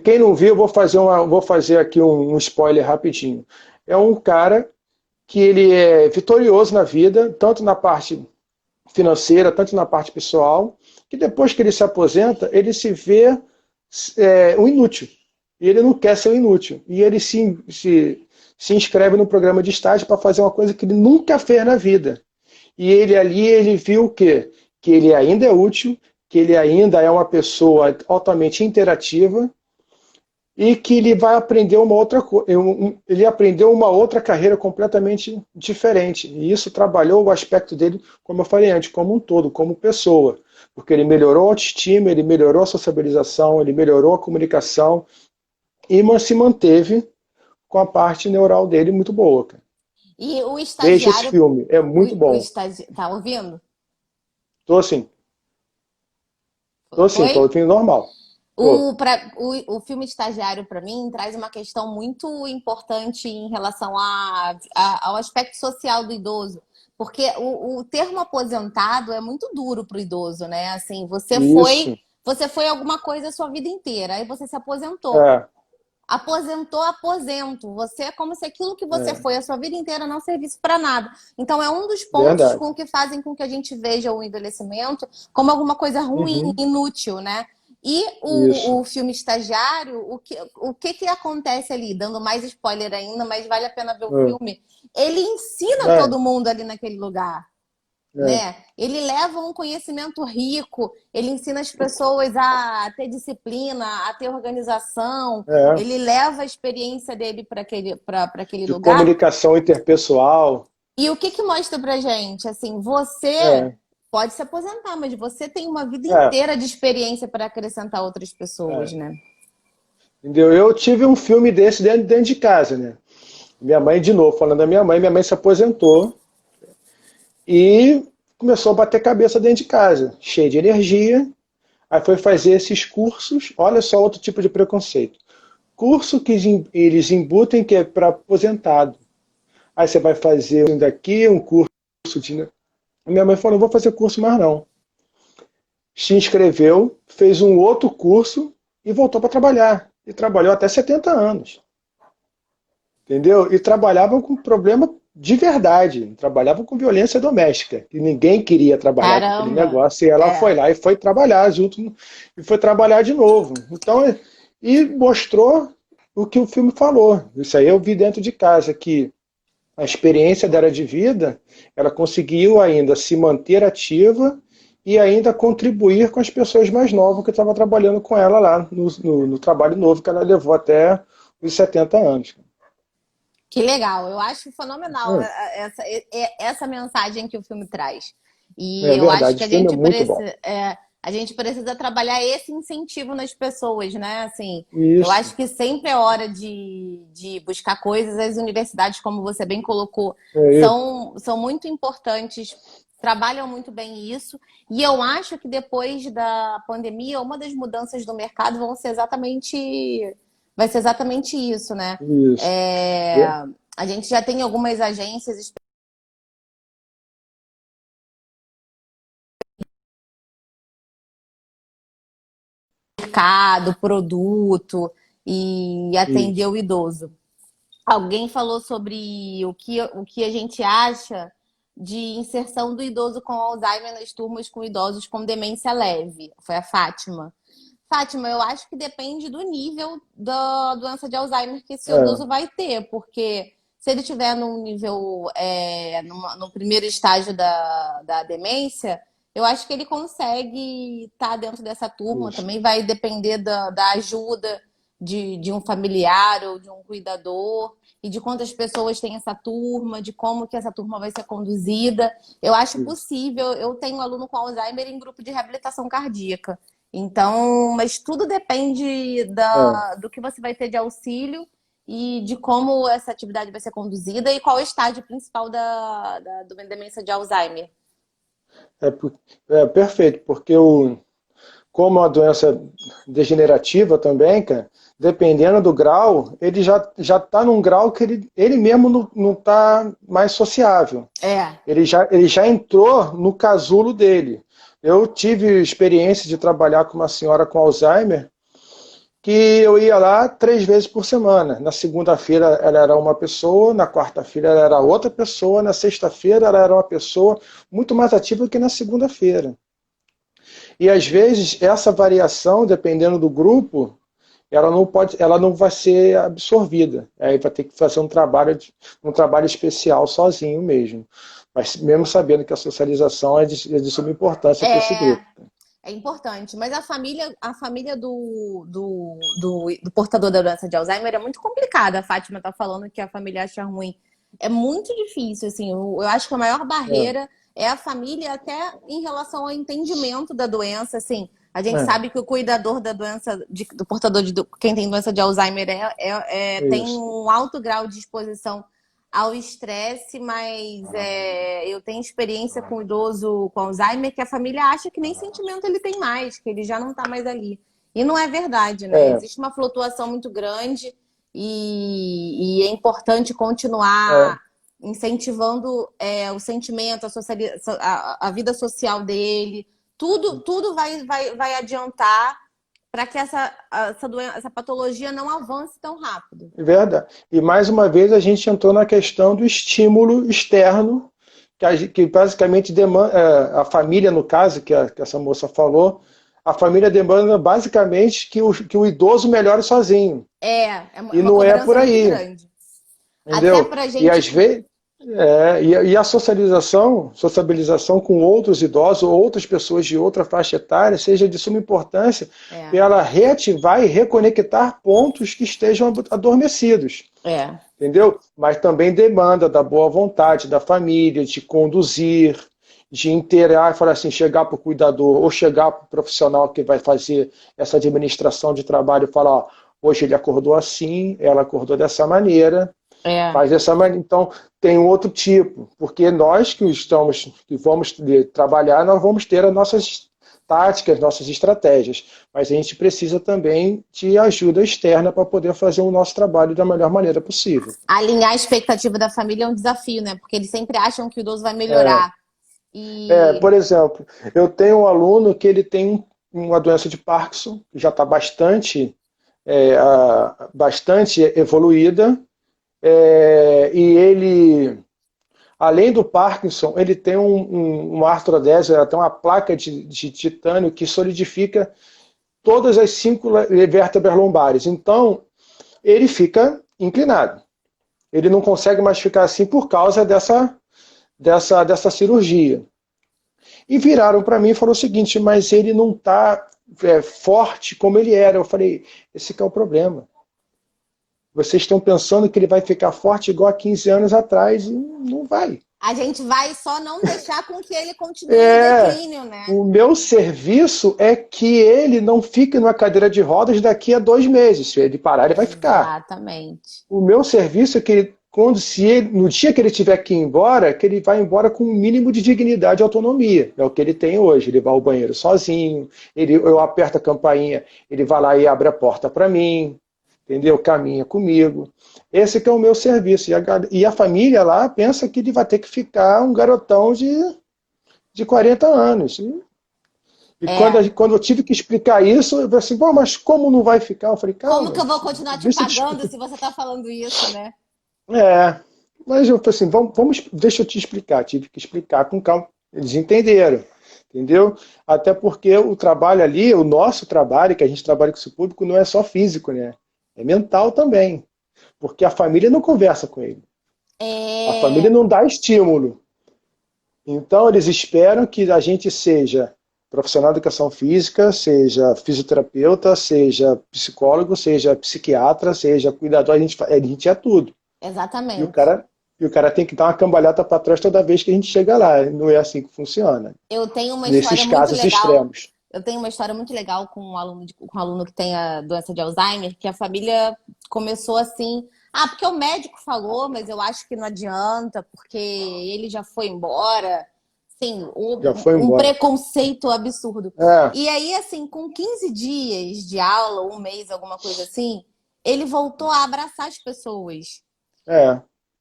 Quem não viu, vou fazer aqui um spoiler rapidinho. É um cara que ele é vitorioso na vida, tanto na parte financeira, tanto na parte pessoal, que depois que ele se aposenta, ele se vê um inútil. E ele não quer ser um inútil. E ele se inscreve no programa de estágio para fazer uma coisa que ele nunca fez na vida. E ele viu o quê? Que ele ainda é útil, que ele ainda é uma pessoa altamente interativa, e que ele vai aprender ele aprendeu uma outra carreira completamente diferente. E isso trabalhou o aspecto dele, como eu falei antes, como um todo, como pessoa. Porque ele melhorou a autoestima, ele melhorou a sociabilização, ele melhorou a comunicação e se manteve com a parte neural dele muito boa. Cara. E o Veja esse estagiário, filme, é muito bom. tá ouvindo? Tô assim, tô Foi? ouvindo normal. Tô. O filme Estagiário, para mim, traz uma questão muito importante em relação ao aspecto social do idoso. Porque o termo aposentado é muito duro para o idoso, né? Assim, Isso, você foi alguma coisa a sua vida inteira, aí você se aposentou. é, Aposentou, aposento. Você é como se aquilo que você é foi a sua vida inteira não servisse para nada. Então, é um dos pontos verdade. com que fazem com que a gente veja o envelhecimento como alguma coisa ruim, Uhum, inútil, né? E isso, o filme Estagiário, o que acontece ali? Dando mais spoiler ainda, mas vale a pena ver o é, filme. Ele ensina é, todo mundo ali naquele lugar, é, né? Ele leva um conhecimento rico, ele ensina as pessoas a ter disciplina, a ter organização, é. ele leva a experiência dele para aquele De lugar. comunicação interpessoal. E o que mostra pra gente? Assim, você É, pode se aposentar, mas você tem uma vida é, inteira de experiência para acrescentar outras pessoas, é. né? Entendeu? Eu tive um filme desse dentro de casa, né? Minha mãe, de novo, falando da minha mãe se aposentou e começou a bater cabeça dentro de casa, cheia de energia. Aí foi fazer esses cursos. Olha só outro tipo de preconceito. Curso que eles embutem que é para aposentado. Aí você vai fazer um daqui, um curso de. Minha mãe falou: não vou fazer curso mais não. Se inscreveu, fez um outro curso e voltou para trabalhar. E trabalhou até 70 anos. Entendeu? E trabalhavam com problema de verdade. Trabalhavam com violência doméstica. E ninguém queria trabalhar com aquele Caramba! negócio. E ela foi É. lá e foi trabalhar junto. E foi trabalhar de novo. Então, e mostrou o que o filme falou. Isso aí eu vi dentro de casa, que a experiência dela de vida, ela conseguiu ainda se manter ativa e ainda contribuir com as pessoas mais novas que estavam trabalhando com ela lá no trabalho novo que ela levou até os 70 anos. Que legal, eu acho fenomenal É, essa mensagem que o filme traz. E é eu acho verdade, que o filme é muito bom. a gente precisa trabalhar esse incentivo nas pessoas, né? Assim, eu Isso, acho que sempre é hora de buscar coisas. As universidades, como você bem colocou, é isso. são muito importantes trabalham muito bem isso. E eu acho que depois da pandemia, uma das mudanças do mercado vai ser exatamente isso, né? Isso. É, É, a gente já tem algumas agências mercado, produto e atender isso. o idoso. Alguém falou sobre o que a gente acha de inserção do idoso com Alzheimer nas turmas com idosos com demência leve. Foi a Fátima. Fátima, eu acho que depende do nível da doença de Alzheimer que esse É, idoso vai ter, porque se ele tiver num nível, no primeiro estágio da demência, eu acho que ele consegue estar dentro dessa turma. isso. Também vai depender da ajuda de um familiar ou de um cuidador e de quantas pessoas tem essa turma, de como que essa turma vai ser conduzida. Eu acho Isso. possível. Eu tenho aluno com Alzheimer em grupo de reabilitação cardíaca. Então, mas tudo depende É. do que você vai ter de auxílio e de como essa atividade vai ser conduzida e qual é o estágio principal da demência de Alzheimer. É, é perfeito, porque como é uma doença degenerativa também, cara, dependendo do grau, ele já está num grau que ele mesmo não está mais sociável. É. Ele já entrou no casulo dele. Eu tive experiência de trabalhar com uma senhora com Alzheimer, que eu ia lá 3 vezes por semana. Na segunda-feira ela era uma pessoa, na quarta-feira ela era outra pessoa, na sexta-feira ela era uma pessoa muito mais ativa que na segunda-feira. E às vezes essa variação, dependendo do grupo, ela não vai ser absorvida. Aí vai ter que fazer um trabalho especial sozinho mesmo. Mas mesmo sabendo que a socialização é de suma importância para esse É, grupo. é importante, mas a família do portador da doença de Alzheimer é muito complicada. A Fátima tá falando que a família acha ruim. É muito difícil, assim. Eu acho que a maior barreira é a família, até em relação ao entendimento da doença, assim. A gente É, sabe que o cuidador da doença, do portador quem tem doença de Alzheimer é tem isso. um alto grau de exposição ao estresse, mas eu tenho experiência com idoso com Alzheimer que a família acha que nem sentimento ele tem mais, que ele já não está mais ali. E não é verdade, né? É, Existe uma flutuação muito grande e é importante continuar é, incentivando o sentimento, a vida social dele. Tudo vai adiantar para que essa patologia não avance tão rápido. é verdade. E mais uma vez a gente entrou na questão do estímulo externo, que basicamente demanda, a família, no caso, que essa moça falou, a família demanda basicamente que o idoso melhore sozinho. É E uma não é por cobrança muito aí, grande. Até entendeu? pra E gente. às vezes, e a sociabilização com outros idosos ou outras pessoas de outra faixa etária, seja de suma importância, É, para ela reativar e reconectar pontos que estejam adormecidos. é, Entendeu? Mas também demanda da boa vontade da família, de conduzir, de interar, falar assim, chegar para o cuidador ou chegar para o profissional que vai fazer essa administração de trabalho e falar, ó, hoje ele acordou assim, ela acordou dessa maneira, é. faz dessa maneira. Então, tem um outro tipo, porque nós que vamos trabalhar, nós vamos ter as nossas táticas, nossas estratégias, mas a gente precisa também de ajuda externa para poder fazer o nosso trabalho da melhor maneira possível. Alinhar a expectativa da família é um desafio, né? Porque eles sempre acham que o idoso vai melhorar. Por E exemplo, eu tenho um aluno que ele tem uma doença de Parkinson, que já está bastante evoluída, e ele, além do Parkinson, ele tem uma artrodese, tem uma placa de titânio que solidifica todas as 5 vértebras lombares. Então, ele fica inclinado. Ele não consegue mais ficar assim por causa dessa cirurgia. E viraram para mim e falaram o seguinte, mas ele não está forte como ele era. Eu falei, esse que é o problema. Vocês estão pensando que ele vai ficar forte igual há 15 anos atrás e não vai. a gente vai só não deixar com que ele continue no É, declínio, né? o meu serviço é que ele não fique numa cadeira de rodas daqui a 2 meses. Se ele parar, ele vai ficar. Exatamente. O meu serviço é que ele no dia que ele tiver que ir embora, que ele vai embora com um mínimo de dignidade e autonomia. É o que ele tem hoje. Ele vai ao banheiro sozinho, eu aperto a campainha, ele vai lá e abre a porta para mim, entendeu? Caminha comigo. Esse que é o meu serviço. E a família lá pensa que ele vai ter que ficar um garotão de 40 anos. E quando eu tive que explicar isso, eu falei assim, bom, mas como não vai ficar? Eu falei, calma. Como que eu vou continuar te pagando se você está falando isso, né? Mas eu falei assim, deixa eu te explicar. Tive que explicar com calma. Eles entenderam, entendeu? Até porque o trabalho ali, o nosso trabalho, que a gente trabalha com esse público, não é só físico, né? É mental também. Porque a família não conversa com ele. A família não dá estímulo. Então, eles esperam que a gente seja profissional de educação física, seja fisioterapeuta, seja psicólogo, seja psiquiatra, seja cuidador, a gente é tudo. Exatamente. E o cara tem que dar uma cambalhota para trás toda vez que a gente chega lá. Não é assim que funciona. Eu tenho uma Nesses história muito casos legal. extremos. Eu tenho uma história muito legal com um aluno que tem a doença de Alzheimer, que a família começou assim, porque o médico falou, mas eu acho que não adianta, porque ele já foi embora. Sim, um preconceito absurdo. E aí, assim, com 15 dias de aula, um mês, alguma coisa assim, ele voltou a abraçar as pessoas.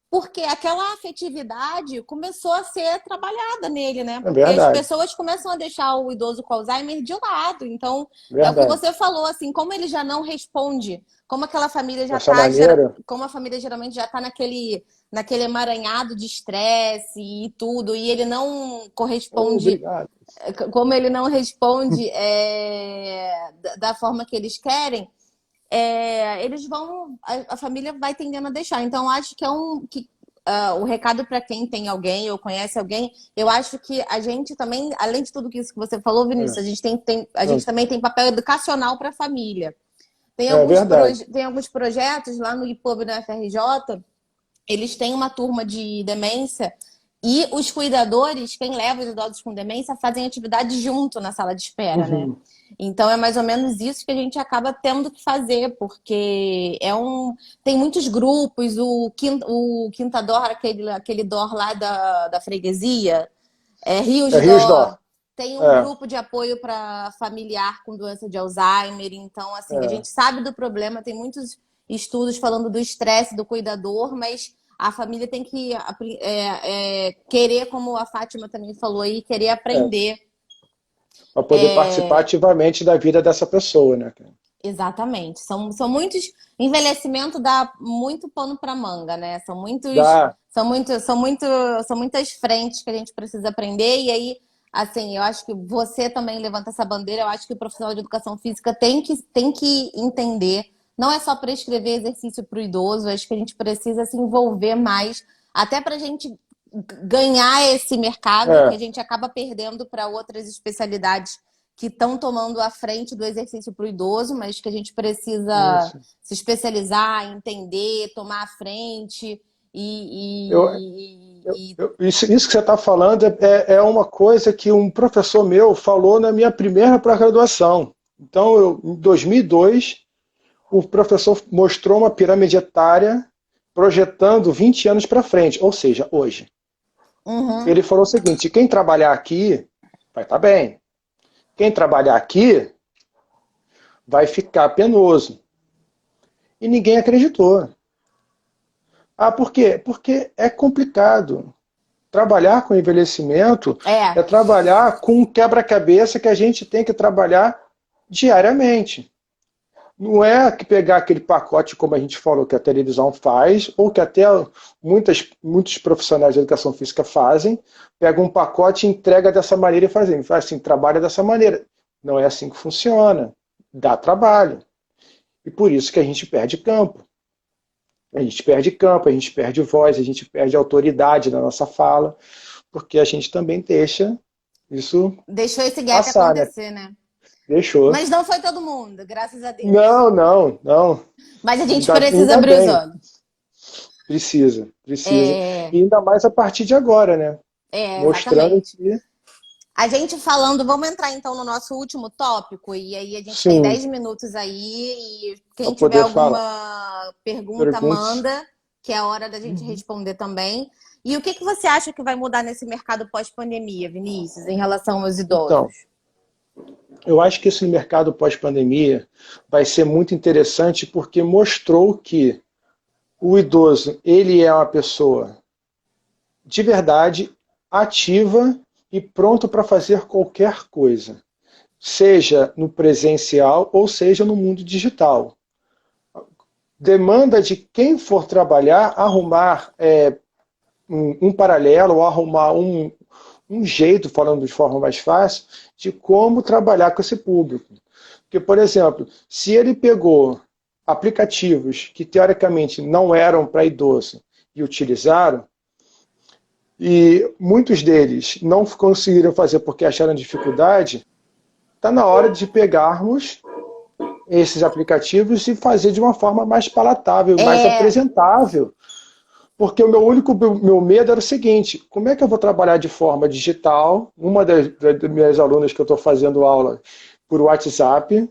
Porque aquela afetividade começou a ser trabalhada nele, né? Porque as pessoas começam a deixar o idoso com Alzheimer de lado. Então, é o que você falou, assim, como ele já não responde, como aquela família já está, como a família geralmente já está naquele emaranhado de estresse e tudo, e ele não corresponde, como ele não responde da forma que eles querem, a família vai tendendo a deixar. Então, acho que o recado para quem tem alguém ou conhece alguém, eu acho que a gente também, além de tudo isso que você falou, Vinícius, a gente também tem papel educacional para a família. Tem alguns projetos lá no IPOB da FRJ, eles têm uma turma de demência e os cuidadores, quem leva os idosos com demência, fazem atividade junto na sala de espera, né? Então é mais ou menos isso que a gente acaba tendo que fazer, porque tem muitos grupos, o Quinta Dor, aquele DOR lá da freguesia, Rios Dor. Tem um grupo de apoio para familiar com doença de Alzheimer. Então, assim, a gente sabe do problema, tem muitos estudos falando do estresse do cuidador, mas a família tem que querer, como a Fátima também falou aí, querer aprender. Para poder participar ativamente da vida dessa pessoa, né? Exatamente. São muitos... Envelhecimento dá muito pano para manga, né? São muitas frentes que a gente precisa aprender. E aí, assim, eu acho que você também levanta essa bandeira. Eu acho que o profissional de educação física tem que entender. Não é só prescrever exercício para o idoso. Eu acho que a gente precisa se envolver mais, até para a gente ganhar esse mercado que a gente acaba perdendo para outras especialidades que estão tomando a frente do exercício para o idoso, mas que a gente precisa se especializar, entender, tomar a frente. Isso que você está falando é uma coisa que um professor meu falou na minha primeira pré-graduação. Então, em 2002, o professor mostrou uma pirâmide etária projetando 20 anos para frente, ou seja, hoje. Ele falou o seguinte, quem trabalhar aqui vai estar bem. Quem trabalhar aqui vai ficar penoso. E ninguém acreditou. Por quê? Porque é complicado. Trabalhar com envelhecimento é trabalhar com um quebra-cabeça que a gente tem que trabalhar diariamente. Não é que pegar aquele pacote, como a gente falou, que a televisão faz, ou que até muitos profissionais de educação física fazem, pega um pacote e entrega dessa maneira e faz assim, trabalha dessa maneira. Não é assim que funciona. Dá trabalho. E por isso que a gente perde campo. A gente perde voz, a gente perde autoridade na nossa fala, porque a gente também deixou esse gap passar, acontecer, né? Deixou. Mas não foi todo mundo, graças a Deus. Não. Mas a gente precisa abrir os olhos. Precisa. E ainda mais a partir de agora, né? Mostrando que... A gente falando, vamos entrar então no nosso último tópico, e aí a gente tem 10 minutos aí, e quem tiver alguma pergunta, manda, que é a hora da gente responder também. E o que você acha que vai mudar nesse mercado pós-pandemia, Vinícius, em relação aos Então, idosos? eu acho que esse mercado pós-pandemia vai ser muito interessante porque mostrou que o idoso, ele é uma pessoa de verdade, ativa e pronto para fazer qualquer coisa, seja no presencial ou seja no mundo digital. Demanda de quem for trabalhar arrumar um paralelo, ou arrumar um jeito, falando de forma mais fácil, de como trabalhar com esse público. Porque, por exemplo, se ele pegou aplicativos que teoricamente não eram para idoso e utilizaram, e muitos deles não conseguiram fazer porque acharam dificuldade, está na hora de pegarmos esses aplicativos e fazer de uma forma mais palatável, mais apresentável. Porque o meu medo era o seguinte: como é que eu vou trabalhar de forma digital? Uma das minhas alunas que eu estou fazendo aula por WhatsApp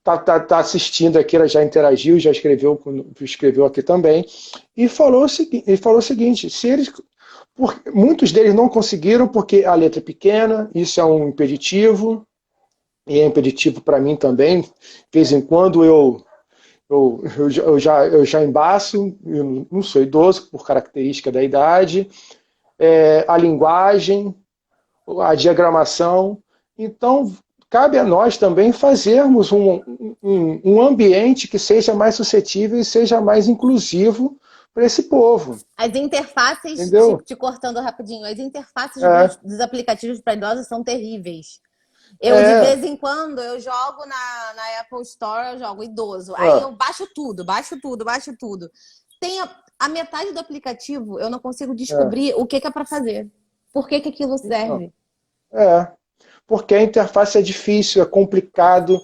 tá assistindo aqui, ela já interagiu, já escreveu aqui também, e falou o seguinte: se eles, muitos deles não conseguiram porque a letra é pequena, isso é um impeditivo, e é impeditivo para mim também. De vez em quando eu já embaço, eu não sou idoso por característica da idade, a linguagem, a diagramação. Então, cabe a nós também fazermos um ambiente que seja mais suscetível e seja mais inclusivo para esse povo. As interfaces, Entendeu? te cortando rapidinho, as interfaces É, dos aplicativos para idosos são terríveis. Eu, de vez em quando, eu jogo na Apple Store, eu jogo idoso. Aí eu baixo tudo, baixo tudo, baixo tudo. Tem a metade do aplicativo, eu não consigo descobrir o que é para fazer. Por que aquilo serve? Porque a interface é difícil, é complicado,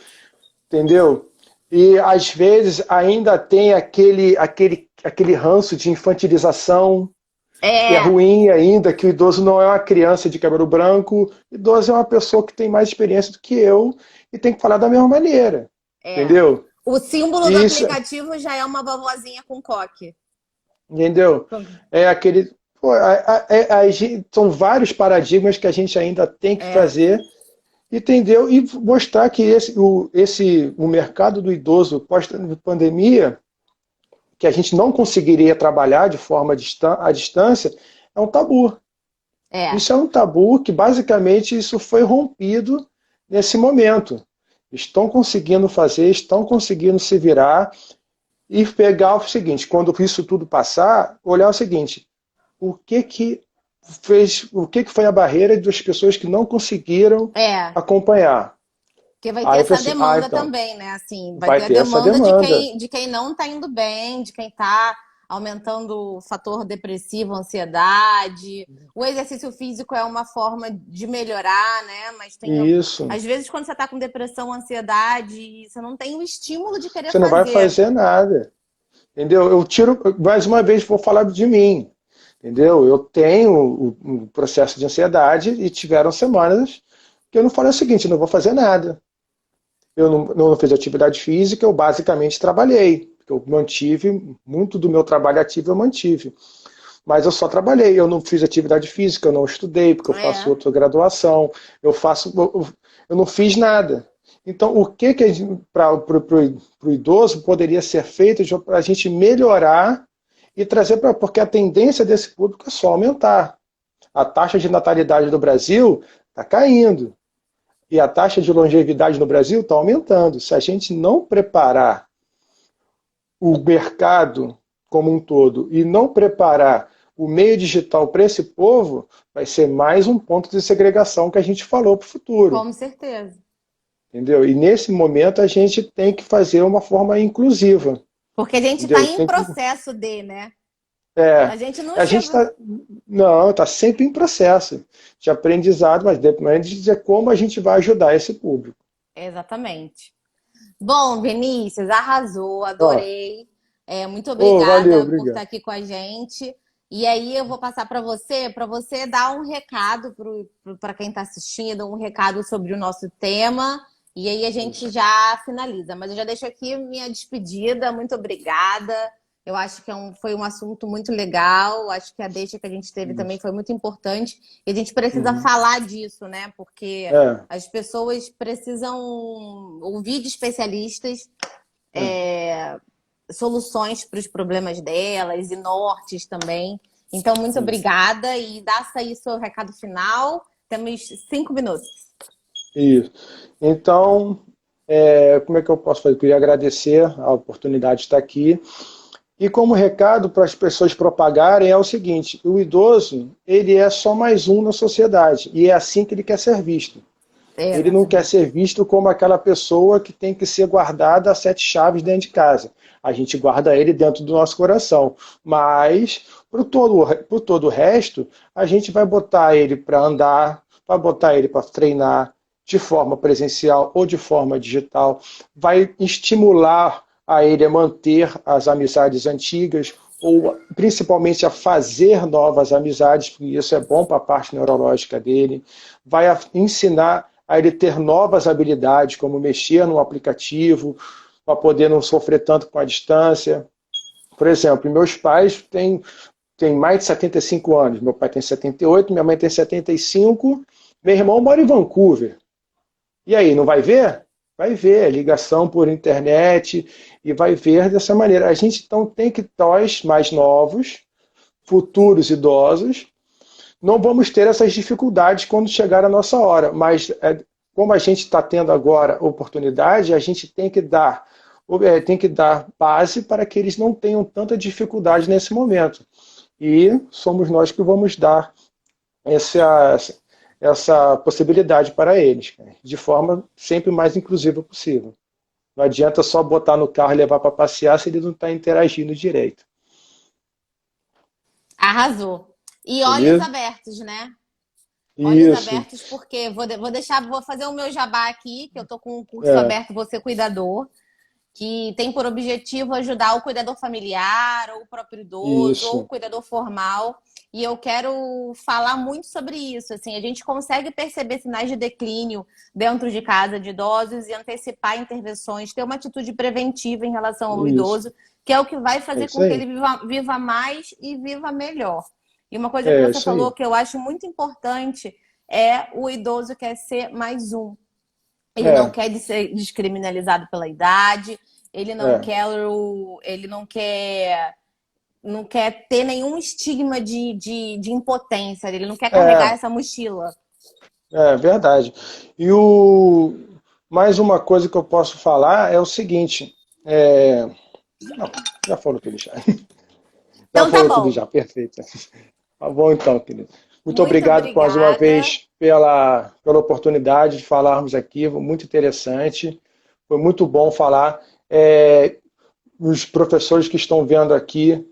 entendeu? E às vezes ainda tem aquele ranço de infantilização, que é ruim ainda, que o idoso não é uma criança de cabelo branco, o idoso é uma pessoa que tem mais experiência do que eu e tem que falar da mesma maneira, entendeu? O símbolo do Isso, aplicativo já é uma vovozinha com coque. entendeu? É aquele... Pô, são vários paradigmas que a gente ainda tem que fazer, entendeu? E mostrar que o mercado do idoso pós-pandemia, que a gente não conseguiria trabalhar de forma à distância, é um tabu. Isso é um tabu que, basicamente, isso foi rompido nesse momento. Estão conseguindo fazer, estão conseguindo se virar e pegar o seguinte: quando isso tudo passar, olhar o seguinte: o que foi a barreira das pessoas que não conseguiram acompanhar? Porque vai ter Aí eu essa falei assim, demanda então, também, né? Assim, vai vai ter a ter essa demanda demanda. de quem não tá indo bem, de quem tá aumentando o fator depressivo, ansiedade. O exercício físico é uma forma de melhorar, né? Mas Isso. às vezes, quando você tá com depressão, ansiedade, você não tem o estímulo de querer Você não vai fazer. fazer nada. Entendeu? Eu tiro, mais uma vez, vou falar de mim. Entendeu? Eu tenho um processo de ansiedade e tiveram semanas que eu não falei o seguinte: não vou fazer nada. Eu não fiz atividade física, eu basicamente trabalhei. Eu mantive, muito do meu trabalho ativo eu mantive. Mas eu só trabalhei, eu não fiz atividade física, eu não estudei, porque eu faço outra graduação, eu não fiz nada. Então, o que para o idoso poderia ser feito para a gente melhorar e trazer para. Porque a tendência desse público é só aumentar. A taxa de natalidade do Brasil está caindo. E a taxa de longevidade no Brasil está aumentando. Se a gente não preparar o mercado como um todo e não preparar o meio digital para esse povo, vai ser mais um ponto de segregação que a gente falou para o futuro. Com certeza. Entendeu? E nesse momento a gente tem que fazer uma forma inclusiva. Porque a gente está em processo de, né? A gente não chega... Não, está sempre em processo de aprendizado, mas depende de dizer como a gente vai ajudar esse público. Exatamente. Bom, Vinícius, arrasou, adorei. Muito obrigada valeu, por obrigado. estar aqui com a gente. E aí eu vou passar para você dar um recado para quem está assistindo, um recado sobre o nosso tema. E aí a gente já finaliza. Mas eu já deixo aqui minha despedida. Muito obrigada. Eu acho que foi um assunto muito legal. Acho que a deixa que a gente teve também Isso. foi muito importante. E a gente precisa Uhum. falar disso, né? Porque É, as pessoas precisam ouvir de especialistas é. soluções para os problemas delas e nortes também. Então, muito Isso. obrigada e dá aí seu recado final. Temos 5 minutos. Isso. Então, como é que eu posso fazer? Eu queria agradecer a oportunidade de estar aqui. E como recado para as pessoas propagarem é o seguinte: o idoso, ele é só mais um na sociedade e é assim que ele quer ser visto. Ele não quer Exatamente. ser visto como aquela pessoa que tem que ser guardada a sete chaves dentro de casa. A gente guarda ele dentro do nosso coração. Mas, por todo o resto, a gente vai botar ele para andar, vai botar ele para treinar de forma presencial ou de forma digital, vai estimular a ele a manter as amizades antigas, ou principalmente a fazer novas amizades, porque isso é bom para a parte neurológica dele, vai ensinar a ele ter novas habilidades, como mexer no aplicativo, para poder não sofrer tanto com a distância. Por exemplo, meus pais têm mais de 75 anos. Meu pai tem 78, minha mãe tem 75, meu irmão mora em Vancouver. E aí, não vai ver? Vai ver, ligação por internet, e vai ver dessa maneira. A gente então tem que, nós mais novos, futuros idosos, não vamos ter essas dificuldades quando chegar a nossa hora, mas como a gente está tendo agora oportunidade, a gente tem que dar base para que eles não tenham tanta dificuldade nesse momento. E somos nós que vamos dar essa, essa possibilidade para eles, de forma sempre mais inclusiva possível. Não adianta só botar no carro e levar para passear se ele não está interagindo direito. Arrasou. E olhos Beleza? abertos, né? Olhos Isso. abertos, porque vou fazer o meu jabá aqui, que eu tô com um curso É, aberto, Você Cuidador, que tem por objetivo ajudar o cuidador familiar, ou o próprio idoso, ou o isso. cuidador formal. E eu quero falar muito sobre isso. Assim, a gente consegue perceber sinais de declínio dentro de casa de idosos e antecipar intervenções, ter uma atitude preventiva em relação ao Isso. idoso, que é o que vai É fazer isso com que aí. ele viva mais e viva melhor. E uma coisa que É você isso aí. falou que eu acho muito importante é o idoso quer ser mais um. Ele não É, quer ser descriminalizado pela idade, ele não é, quer não quer ter nenhum estigma de impotência, ele não quer carregar é, essa mochila. é verdade. E mais uma coisa que eu posso falar é o seguinte. Não, já falou tudo já. Já Então tá falou tudo bom. já, perfeito. Tá bom então, querido. Muito Muito obrigado mais uma obrigada. vez pela oportunidade de falarmos aqui, muito interessante. Foi muito bom falar. Os professores que estão vendo aqui,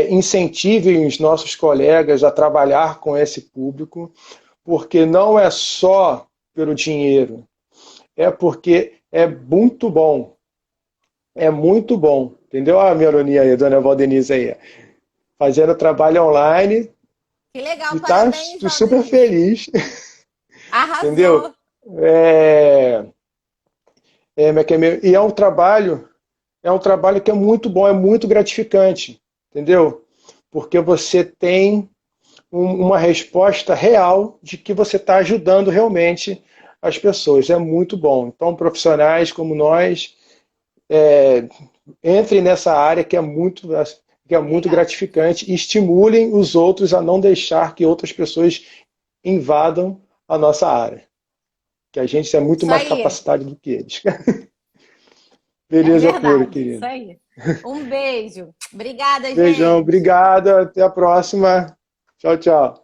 incentivem os nossos colegas a trabalhar com esse público, porque não é só pelo dinheiro, é porque é muito bom. É muito bom. Entendeu? A minha ironia aí, dona Valdenise aí. Fazendo trabalho online Que legal, e tá parabéns, super Valdenise. feliz. Entendeu? Arrasou. É, e é um trabalho que é muito bom, é muito gratificante, entendeu? Porque você tem uma resposta real de que você está ajudando realmente as pessoas. É muito bom. Então, profissionais como nós, é, entrem nessa área que é muito Legal. gratificante e estimulem os outros a não deixar que outras pessoas invadam a nossa área. Que a gente é muito Isso mais aí. capacitado do que eles. É Beleza pura, verdade. Isso querido. aí. Um beijo. Obrigada, Beijão, gente. obrigado. Até a próxima. Tchau, tchau.